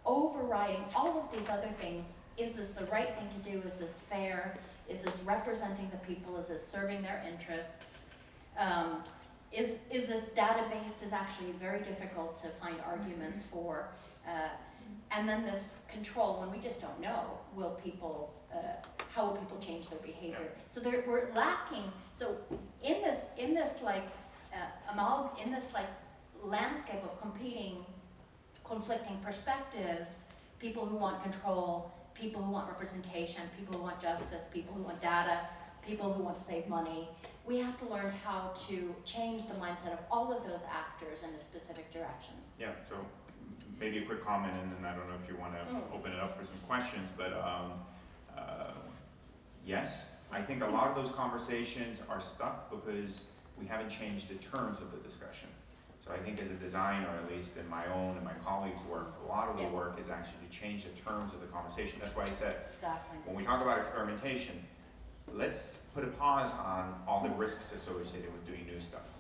Speaker 2: overriding all of these other things. Is this the right thing to do? Is this fair? Is this representing the people? Is this serving their interests? Is this data-based? Is actually very difficult to find arguments for. And then this control, when we just don't know, how will people change their behavior? So we're lacking. So in this landscape of conflicting perspectives, people who want control, people who want representation, people who want justice, people who want data, people who want to save money. We have to learn how to change the mindset of all of those actors in a specific direction.
Speaker 3: Yeah, so maybe a quick comment, and then I don't know if you want to open it up for some questions, but yes, I think a lot of those conversations are stuck because we haven't changed the terms of the discussion. So I think as a designer, at least in my own and my colleagues' work, a lot of the work is actually to change the terms of the conversation. That's why I said, when we talk about experimentation, let's put a pause on all the risks associated with doing new stuff.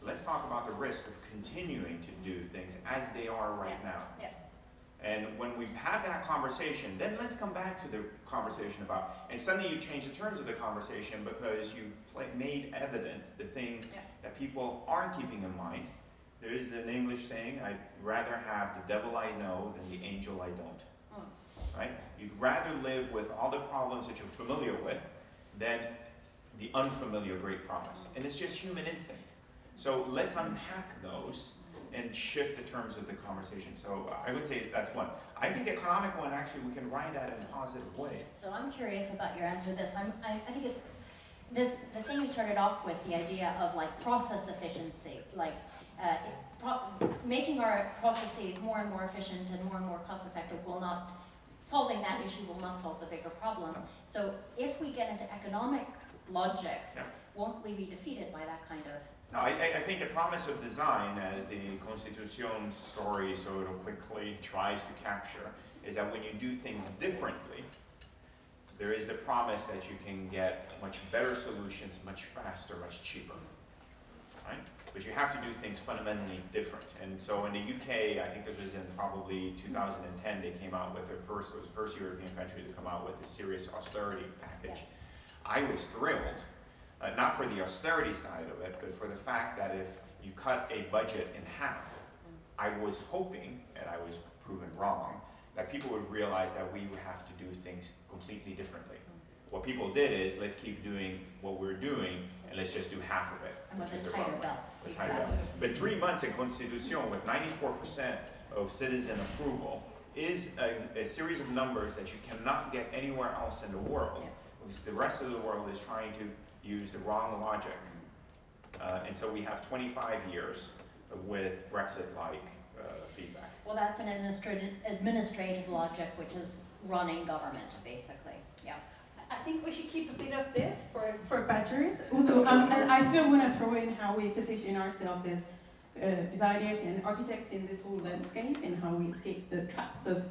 Speaker 3: Let's talk about the risk of continuing to do things as they are right now.
Speaker 2: Yeah.
Speaker 3: And when we have that conversation, then let's come back to the conversation about, and suddenly you've changed the terms of the conversation because you've made evident the thing that people aren't keeping in mind. There is an English saying, I'd rather have the devil I know than the angel I don't. Right? You'd rather live with all the problems that you're familiar with than the unfamiliar great promise. And it's just human instinct. So let's unpack those and shift the terms of the conversation. So I would say that's one. I think the economic one, actually, we can ride that in a positive way.
Speaker 2: So I'm curious about your answer to this. I think it's the thing you started off with, the idea of like process efficiency, like making our processes more and more efficient and more cost effective will not, solving that issue will not solve the bigger problem. So if we get into economic logics, won't we be defeated by that kind of?
Speaker 3: No, I think the promise of design, as the Constitution story sort of quickly tries to capture, is that when you do things differently, there is the promise that you can get much better solutions, much faster, much cheaper, right? But you have to do things fundamentally different. And so in the UK, I think this was in probably 2010, they came out with it was the first European country to come out with a serious austerity package. I was thrilled, not for the austerity side of it, but for the fact that if you cut a budget in half, I was hoping, and I was proven wrong, that people would realize that we would have to do things completely differently. What people did is, let's keep doing what we're doing, and let's just do half of it.
Speaker 2: And with a tighter belt.
Speaker 3: Exactly. But 3 months in Constitution with 94% of citizen approval is a series of numbers that you cannot get anywhere else in the world, because the rest of the world is trying to use the wrong logic. And so we have 25 years with Brexit-like feedback.
Speaker 2: Well, that's an administrative logic, which is running government, basically. Yeah.
Speaker 1: I think we should keep a bit of this for batteries. Also, and I still want to throw in how we position ourselves as designers and architects in this whole landscape, and how we escape the traps of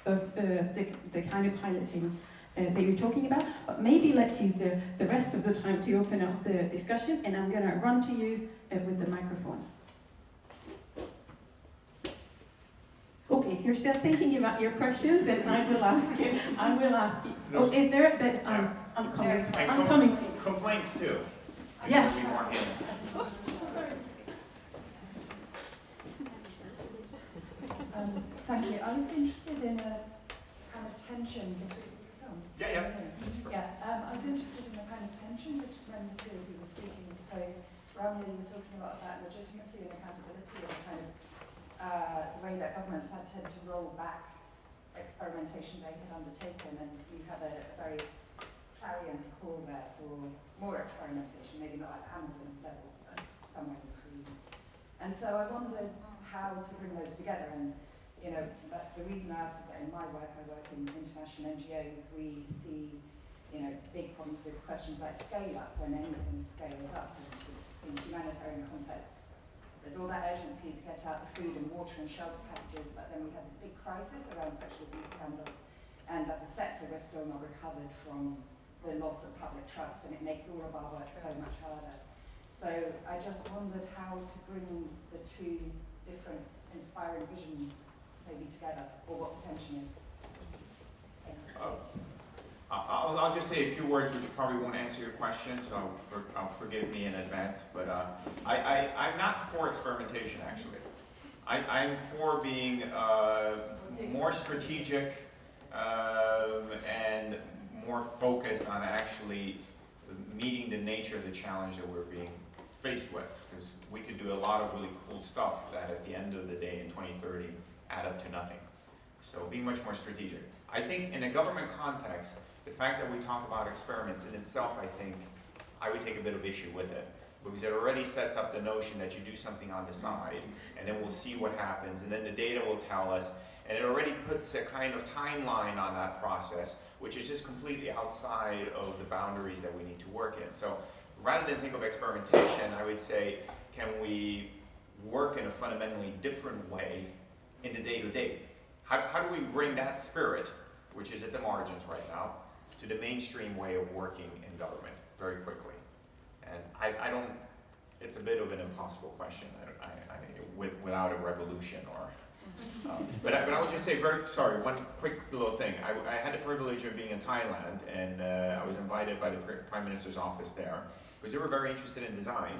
Speaker 1: the kind of piloting that you're talking about. But maybe let's use the rest of the time to open up the discussion, and I'm going to run to you with the microphone. Okay, if you're still thinking about your questions, then I will ask you. Oh, is there that I'm coming to you.
Speaker 3: Complaints too.
Speaker 1: Yeah.
Speaker 3: There's more hands.
Speaker 1: Oh, so sorry.
Speaker 5: Thank you. I was interested in a kind of tension between I was interested in the kind of tension between the two of you were speaking. So, Ramia, you were talking about that legitimacy and accountability, and kind of the way that governments had to roll back experimentation they had undertaken, and you have a very clarion call there for more experimentation, maybe not at Amazon levels, but somewhere between. And so I wondered how to bring those together. And but the reason I ask is that in my work, I work in international NGOs. We see big problems with questions like scale up, when anything scales up. And in humanitarian contexts, there's all that urgency to get out the food and water and shelter packages, but then we have this big crisis around sexual abuse scandals, and as a sector we're still not recovered from the loss of public trust, and it makes all of our work so much harder. So I just wondered how to bring the two different inspiring visions maybe together, or what the tension is.
Speaker 3: I'll just say a few words which probably won't answer your question, so forgive me in advance, but I'm not for experimentation, actually. I'm for being more strategic and more focused on actually meeting the nature of the challenge that we're being faced with, because we could do a lot of really cool stuff that at the end of the day in 2030 add up to nothing. So being much more strategic. I think in a government context, the fact that we talk about experiments in itself, I think, I would take a bit of issue with it, because it already sets up the notion that you do something on the side, and then we'll see what happens, and then the data will tell us, and it already puts a kind of timeline on that process, which is just completely outside of the boundaries that we need to work in. So rather than think of experimentation, I would say, can we work in a fundamentally different way in the day-to-day? How do we bring that spirit, which is at the margins right now, to the mainstream way of working in government very quickly? And I don't, it's a bit of an impossible question without a revolution or, but I would just say one quick little thing. I had the privilege of being in Thailand, and I was invited by the Prime Minister's office there, because they were very interested in design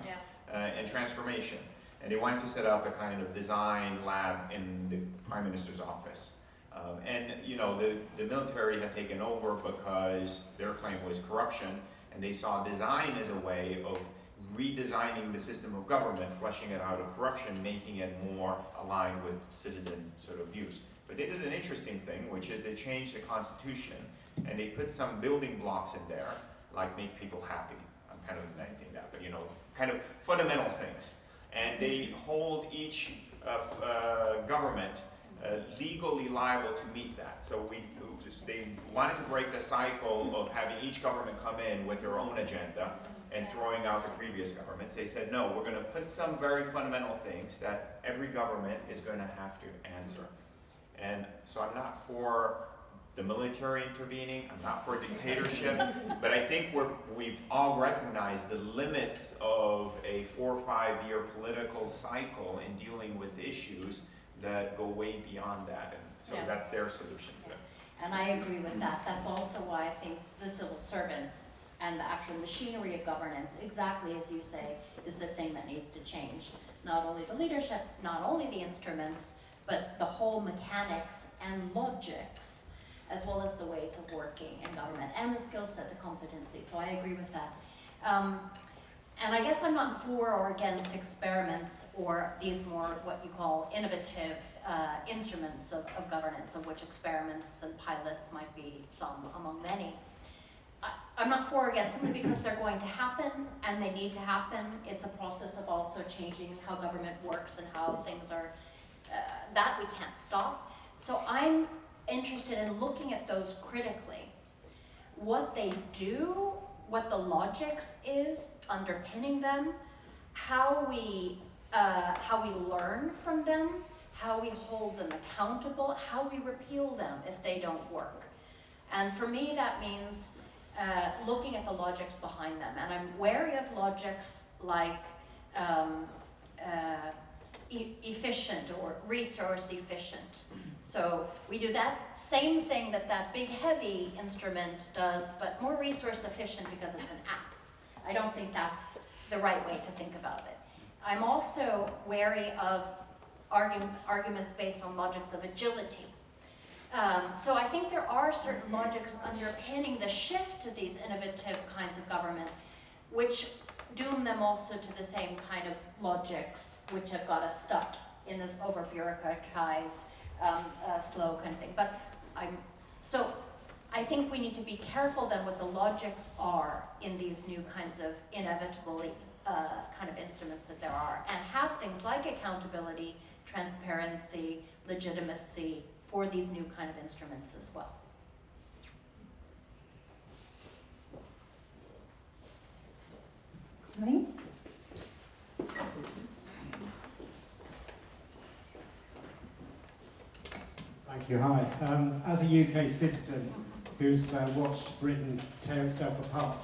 Speaker 3: and transformation. And they wanted to set up a kind of design lab in the Prime Minister's office. And the military had taken over because their claim was corruption, and they saw design as a way of redesigning the system of government, fleshing it out of corruption, making it more aligned with citizen sort of views. But they did an interesting thing, which is they changed the constitution and they put some building blocks in there, like make people happy. I'm kind of inventing that, but you know, kind of fundamental things. And they hold each government legally liable to meet that. So they wanted to break the cycle of having each government come in with their own agenda and throwing out the previous governments. They said, no, we're going to put some very fundamental things that every government is going to have to answer. And so I'm not for the military intervening, I'm not for dictatorship, but I think we've all recognized the limits of a 4 or 5 year political cycle in dealing with issues that go way beyond that. And so that's their solution to it.
Speaker 2: And I agree with that. That's also why I think the civil servants and the actual machinery of governance, exactly as you say, is the thing that needs to change. Not only the leadership, not only the instruments, but the whole mechanics and logics, as well as the ways of working in government, and the skill set, the competency. So I agree with that. And I guess I'm not for or against experiments or these more what you call innovative instruments of governance, of which experiments and pilots might be some among many. I'm not for or against simply because they're going to happen and they need to happen. It's a process of also changing how government works and how things are, that we can't stop. So I'm interested in looking at those critically. What they do, what the logics is underpinning them, how we learn from them, how we hold them accountable, how we repeal them if they don't work. And for me, that means looking at the logics behind them. And I'm wary of logics like efficient or resource efficient. So we do that same thing that big heavy instrument does, but more resource efficient because it's an app. I don't think that's the right way to think about it. I'm also wary of arguments based on logics of agility. So I think there are certain logics underpinning the shift to these innovative kinds of government, which doom them also to the same kind of logics which have got us stuck in this over-bureaucratized, slow kind of thing. But so I think we need to be careful then what the logics are in these new kinds of inevitably kind of instruments that there are, and have things like accountability, transparency, legitimacy for these new kind of instruments as well.
Speaker 1: Lee?
Speaker 6: Thank you. Hi. As a UK citizen who's watched Britain tear itself apart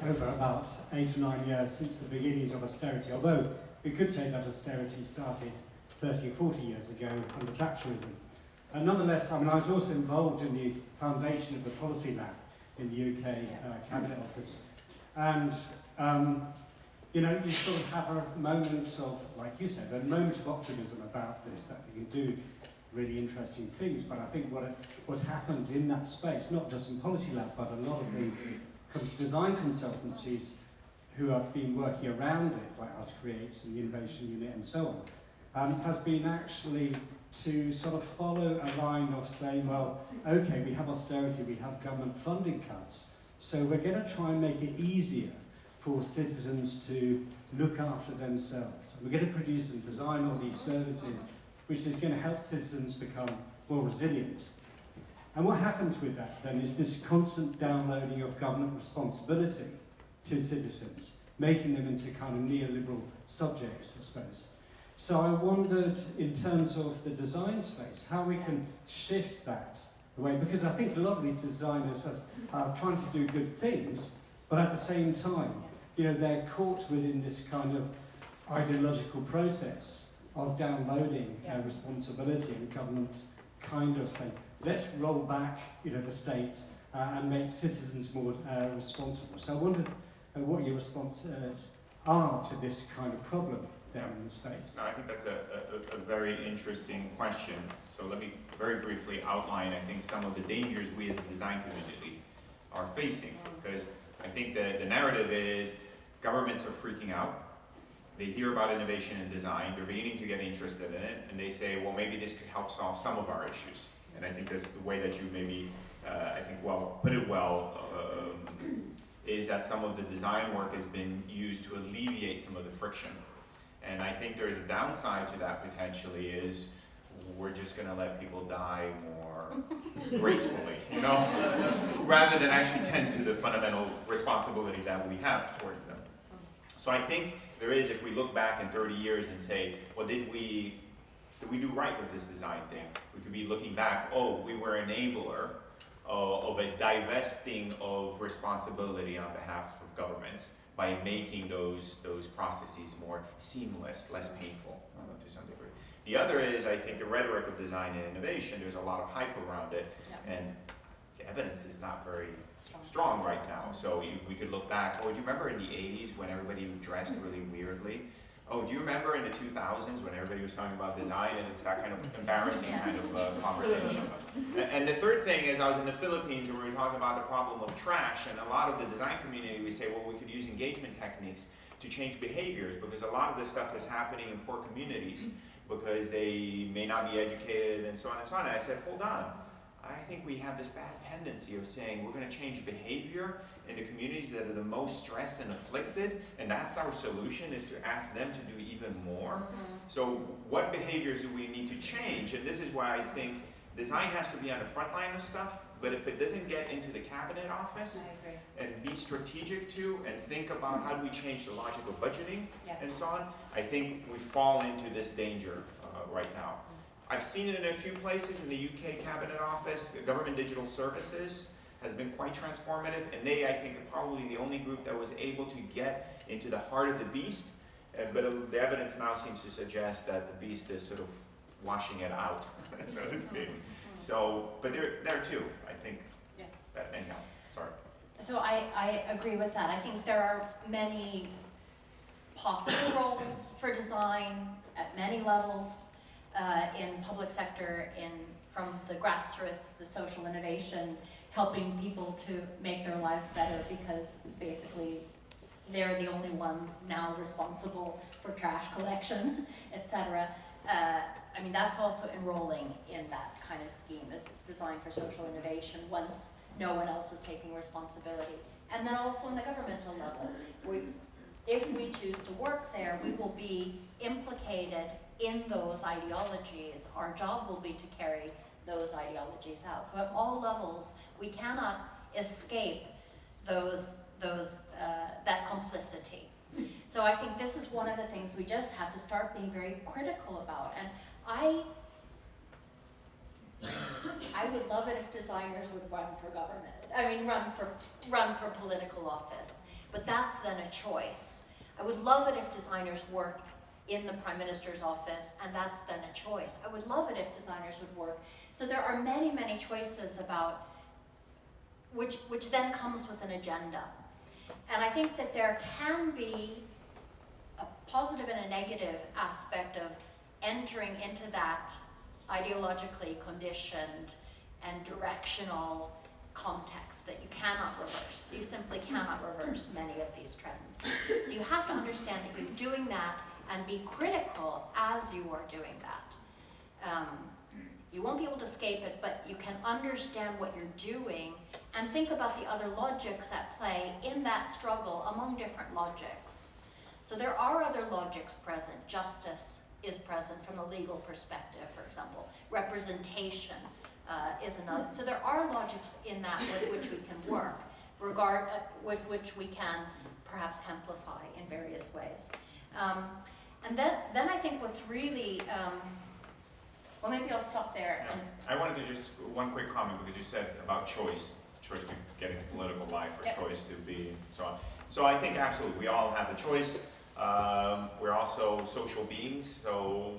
Speaker 6: over about 8 or 9 years since the beginnings of austerity, although we could say that austerity started 30 or 40 years ago under Thatcherism. Nonetheless, I was also involved in the foundation of the Policy Lab in the UK Cabinet Office. And, you sort of have a moment of, like you said, a moment of optimism about this, that we can do really interesting things. But I think what's happened in that space, not just in Policy Lab, but a lot of the design consultancies who have been working around it, like Us Creates and the Innovation Unit and so on, has been actually to sort of follow a line of saying, well, okay, we have austerity, we have government funding cuts, so we're going to try and make it easier for citizens to look after themselves. And we're going to produce and design all these services which is going to help citizens become more resilient. And what happens with that then is this constant downloading of government responsibility to citizens, making them into kind of neoliberal subjects, I suppose. So I wondered, in terms of the design space, how we can shift that away, because I think a lot of these designers are trying to do good things, but at the same time, they're caught within this kind of ideological process of downloading responsibility, and government kind of saying, let's roll back, the state and make citizens more responsible. So I wondered what your responses are to this kind of problem there in the space.
Speaker 3: No, I think that's a very interesting question. So let me very briefly outline, I think, some of the dangers we as a design community are facing. Because I think that the narrative is governments are freaking out. They hear about innovation and design, they're beginning to get interested in it, and they say, well, maybe this could help solve some of our issues. And I think that's the way that you maybe, put it well, is that some of the design work has been used to alleviate some of the friction. And I think there's a downside to that potentially is we're just gonna let people die more gracefully, you know? Rather than actually tend to the fundamental responsibility that we have towards them. So I think there is, if we look back in 30 years and say, well, did we do right with this design thing? We could be looking back, oh, we were an enabler of a divesting of responsibility on behalf of governments by making those processes more seamless, less painful to some degree. The other is, I think, the rhetoric of design and innovation. There's a lot of hype around it, and the evidence is not very strong right now. So we could look back, oh, do you remember in the 80s when everybody dressed really weirdly? Oh, do you remember in the 2000s when everybody was talking about design, and it's that kind of embarrassing kind of conversation. And the third thing is, I was in the Philippines and we were talking about the problem of trash, and a lot of the design community would say, well, we could use engagement techniques to change behaviors, because a lot of this stuff is happening in poor communities because they may not be educated and so on and so on. And I said, hold on. I think we have this bad tendency of saying we're going to change behavior in the communities that are the most stressed and afflicted, and that's our solution, is to ask them to do even more. So what behaviors do we need to change? And this is why I think design has to be on the front line of stuff, but if it doesn't get into the cabinet office and be strategic to, and think about how do we change the logic of budgeting and so on, I think we fall into this danger right now. I've seen it in a few places in the UK Cabinet Office. Government Digital Services has been quite transformative, and they, I think, are probably the only group that was able to get into the heart of the beast, but the evidence now seems to suggest that the beast is sort of washing it out, so to speak. So, but there too, I think, that anyhow, sorry.
Speaker 2: So I agree with that. I think there are many possible roles for design at many levels. In public sector, from the grassroots, the social innovation, helping people to make their lives better, because basically they're the only ones now responsible for trash collection, etc. I mean, that's also enrolling in that kind of scheme, as design for social innovation, once no one else is taking responsibility. And then also on the governmental level, if we choose to work there, we will be implicated in those ideologies. Our job will be to carry those ideologies out. So at all levels, we cannot escape that complicity. So I think this is one of the things we just have to start being very critical about. And I would love it if designers would run for government. I mean, run for political office. But that's then a choice. I would love it if designers work in the Prime Minister's office, and that's then a choice. I would love it if designers would work. So there are many, many choices about which then comes with an agenda. And I think that there can be a positive and a negative aspect of entering into that ideologically conditioned and directional context that you cannot reverse. You simply cannot reverse many of these trends. So you have to understand that you're doing that and be critical as you are doing that. You won't be able to escape it, but you can understand what you're doing and think about the other logics at play in that struggle among different logics. So there are other logics present. Justice is present from the legal perspective, for example. Representation is another. So there are logics in that with which we can work, with which we can perhaps amplify in various ways. And then I think what's really, well, maybe I'll stop there.
Speaker 3: Yeah. And I wanted to just, one quick comment, because you said about choice to get into political life, or choice to be, so on. So I think absolutely, we all have a choice. We're also social beings, so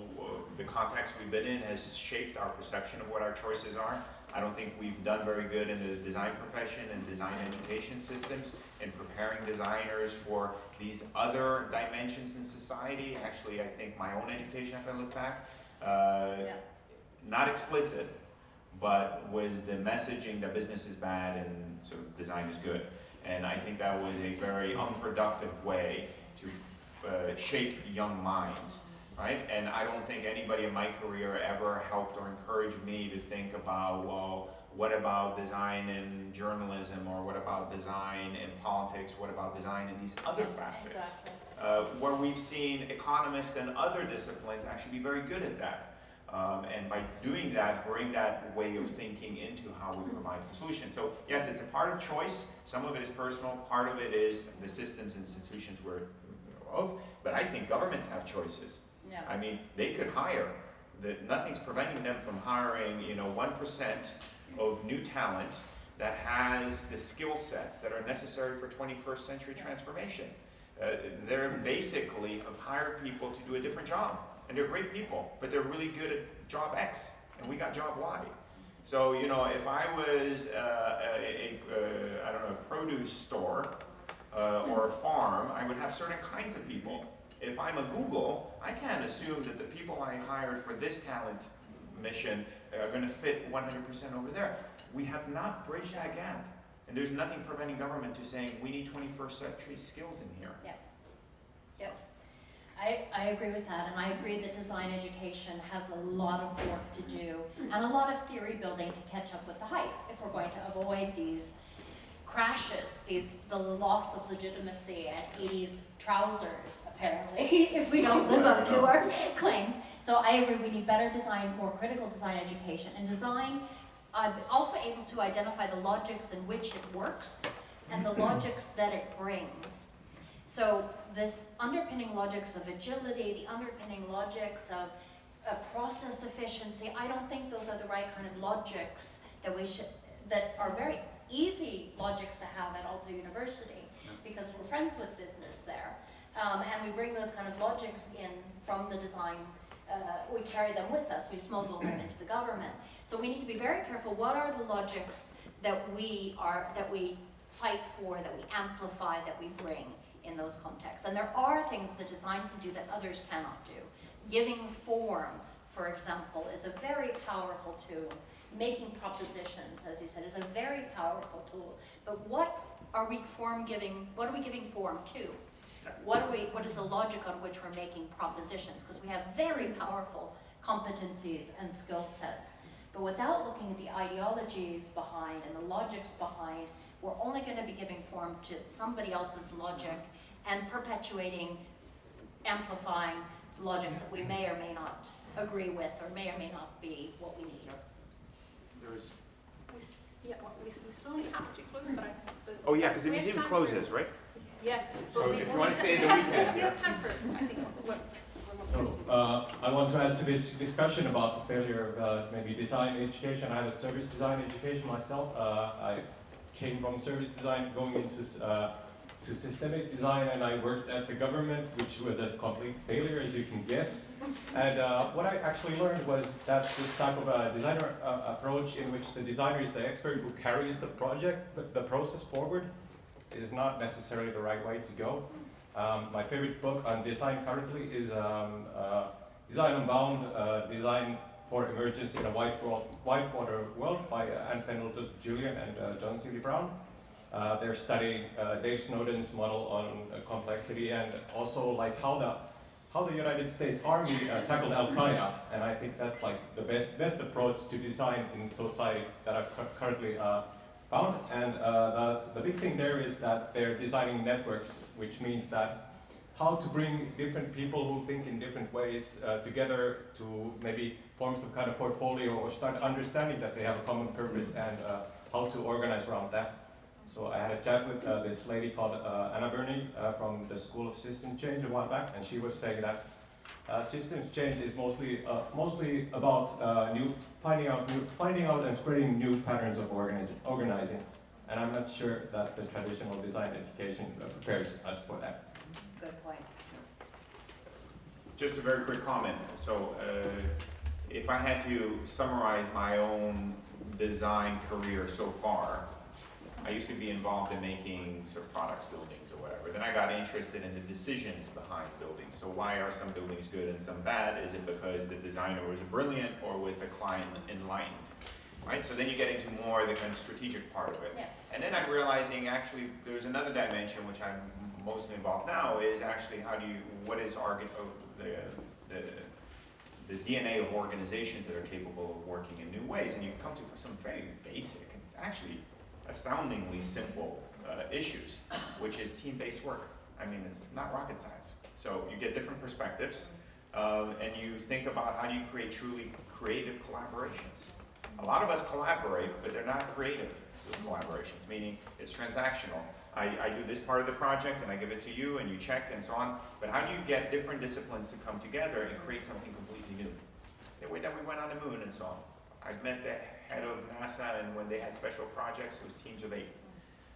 Speaker 3: the context we've been in has shaped our perception of what our choices are. I don't think we've done very good in the design profession and design education systems in preparing designers for these other dimensions in society. Actually, I think my own education, if I look back, not explicit, but was the messaging that business is bad and sort of design is good. And I think that was a very unproductive way to shape young minds, right? And I don't think anybody in my career ever helped or encouraged me to think about, well, what about design in journalism, or what about design in politics, what about design in these other facets?
Speaker 2: Exactly.
Speaker 3: Where we've seen economists and other disciplines actually be very good at that. And by doing that, bring that way of thinking into how we provide the solution. So yes, it's a part of choice. Some of it is personal, part of it is the systems, institutions we're of, but I think governments have choices.
Speaker 2: Yeah.
Speaker 3: I mean, they could hire, nothing's preventing them from hiring, 1% of new talent that has the skill sets that are necessary for 21st century transformation. They're basically have hired people to do a different job. And they're great people, but they're really good at job X, and we got job Y. So, if I was I don't know, a produce store or a farm, I would have certain kinds of people. If I'm a Google, I can't assume that the people I hired for this talent mission are going to fit 100% over there. We have not bridged that gap. And there's nothing preventing government to saying, we need 21st century skills in here.
Speaker 2: Yep. Yep. I agree with that, and I agree that design education has a lot of work to do and a lot of theory building to catch up with the hype if we're going to avoid these crashes, the loss of legitimacy and 80s trousers, apparently, if we don't live up to our claims. So I agree, we need better design, more critical design education, and design also able to identify the logics in which it works and the logics that it brings. So this underpinning logics of agility, the underpinning logics of process efficiency, I don't think those are the right kind of logics that are very easy logics to have at Aalto University, because we're friends with business there. And we bring those kind of logics in from the design, we carry them with us, we smuggle them into the government. So we need to be very careful, what are the logics that we fight for, that we amplify, that we bring in those contexts. And there are things that design can do that others cannot do. Giving form, for example, is a very powerful tool. Making propositions, as you said, is a very powerful tool. But what are we giving form to? What is the logic on which we're making propositions? Because we have very powerful competencies and skill sets. But without looking at the ideologies behind and the logics behind, we're only going to be giving form to somebody else's logic and perpetuating, amplifying logics that we may or may not agree with, or may not be what we need.
Speaker 7: We slowly have to close, but
Speaker 3: Oh yeah, because the museum closes, right?
Speaker 7: Yeah.
Speaker 3: So if you want to stay in the weekend.
Speaker 7: We have time for, I think,
Speaker 8: So I want to add to this discussion about the failure of maybe design education. I have a service design education myself. I came from service design going into to systemic design, and I worked at the government, which was a complete failure, as you can guess. And what I actually learned was that this type of a designer approach, in which the designer is the expert who carries the project, the process forward, is not necessarily the right way to go. My favorite book on design currently is Design Unbound, Design for Emergence in a Whitewater World by Anne Pendleton Julian and John Seeley Brown. They're studying Dave Snowden's model on complexity, and also like how the United States Army tackled Al-Qaeda, and I think that's like the best approach to design in society that I've currently found. And the big thing there is that they're designing networks, which means that how to bring different people who think in different ways together to maybe form some kind of portfolio, or start understanding that they have a common purpose, and how to organize around that. So I had a chat with this lady called Anna Burney from the School of Systems Change a while back, and she was saying that systems change is mostly about finding out and spreading new patterns of organizing. And I'm not sure that the traditional design education prepares us for that.
Speaker 2: Good point.
Speaker 3: Just a very quick comment. So if I had to summarize my own design career so far, I used to be involved in making sort of products, buildings, or whatever. Then I got interested in the decisions behind buildings. So why are some buildings good and some bad? Is it because the designer was brilliant, or was the client enlightened? right? So then you get into more the kind of strategic part of it.
Speaker 2: Yeah.
Speaker 3: And then I'm realizing actually there's another dimension which I'm mostly involved now is actually what is the DNA of organizations that are capable of working in new ways. And you come to some very basic and actually astoundingly simple issues, which is team-based work. I mean, it's not rocket science. So you get different perspectives, and you think about how do you create truly creative collaborations. A lot of us collaborate, but they're not creative with collaborations, meaning it's transactional. I do this part of the project and I give it to you and you check and so on, but how do you get different disciplines to come together and create something completely new? The way that we went on the moon and so on. I've met the head of NASA, and when they had special projects, it was teams of 8.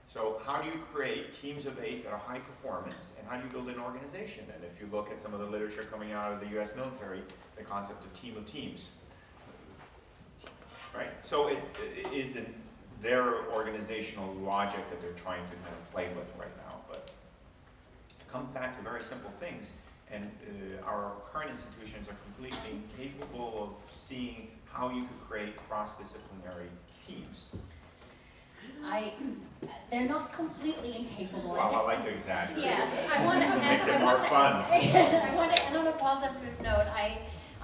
Speaker 3: So how do you create teams of 8 that are high performance, and how do you build an organization? And if you look at some of the literature coming out of the US military, the concept of team of teams, right? So it is their organizational logic that they're trying to kind of play with right now. But it comes back to very simple things, and our current institutions are completely incapable of seeing how you could create cross-disciplinary teams.
Speaker 2: They're not completely incapable.
Speaker 3: Well, I like to exaggerate.
Speaker 2: Yes, I want to.
Speaker 3: Makes it more fun.
Speaker 2: I want to end on a positive note. I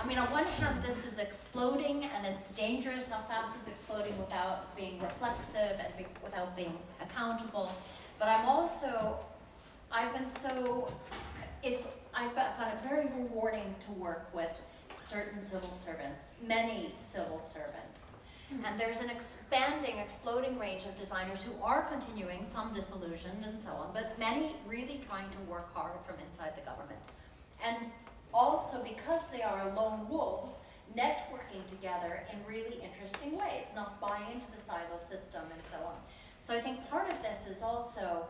Speaker 2: mean, on one hand, this is exploding, and it's dangerous how fast it's exploding without being reflexive and without being accountable. But I've found it very rewarding to work with certain civil servants, many civil servants. And there's an expanding, exploding range of designers who are continuing, some disillusioned and so on, but many really trying to work hard from inside the government. And also, because they are lone wolves, networking together in really interesting ways, not buying into the silo system and so on. So I think part of this is also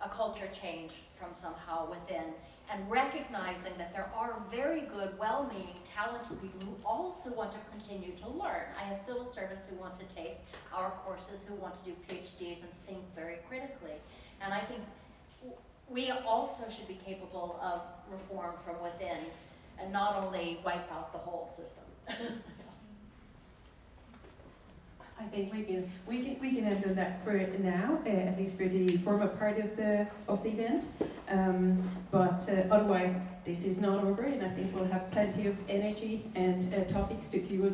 Speaker 2: a culture change from somehow within, and recognizing that there are very good, well-meaning, talented people who also want to continue to learn. I have civil servants who want to take our courses, who want to do PhDs and think very critically. And I think we also should be capable of reform from within and not only wipe out the whole system.
Speaker 1: I think we can end on that for now, at least for the formal part of the event. But otherwise, this is not over, and I think we'll have plenty of energy and topics to fuel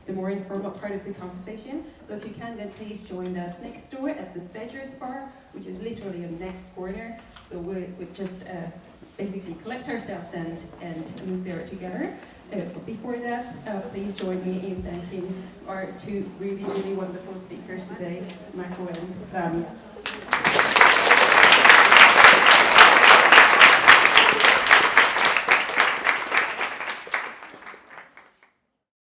Speaker 1: the more informal part of the conversation. So if you can, then please join us next door at the Bedgers Bar, which is literally on the next corner. So we'll just basically collect ourselves and move there together. Before that, please join me in thanking our two really, really wonderful speakers today, Marco and Ramia.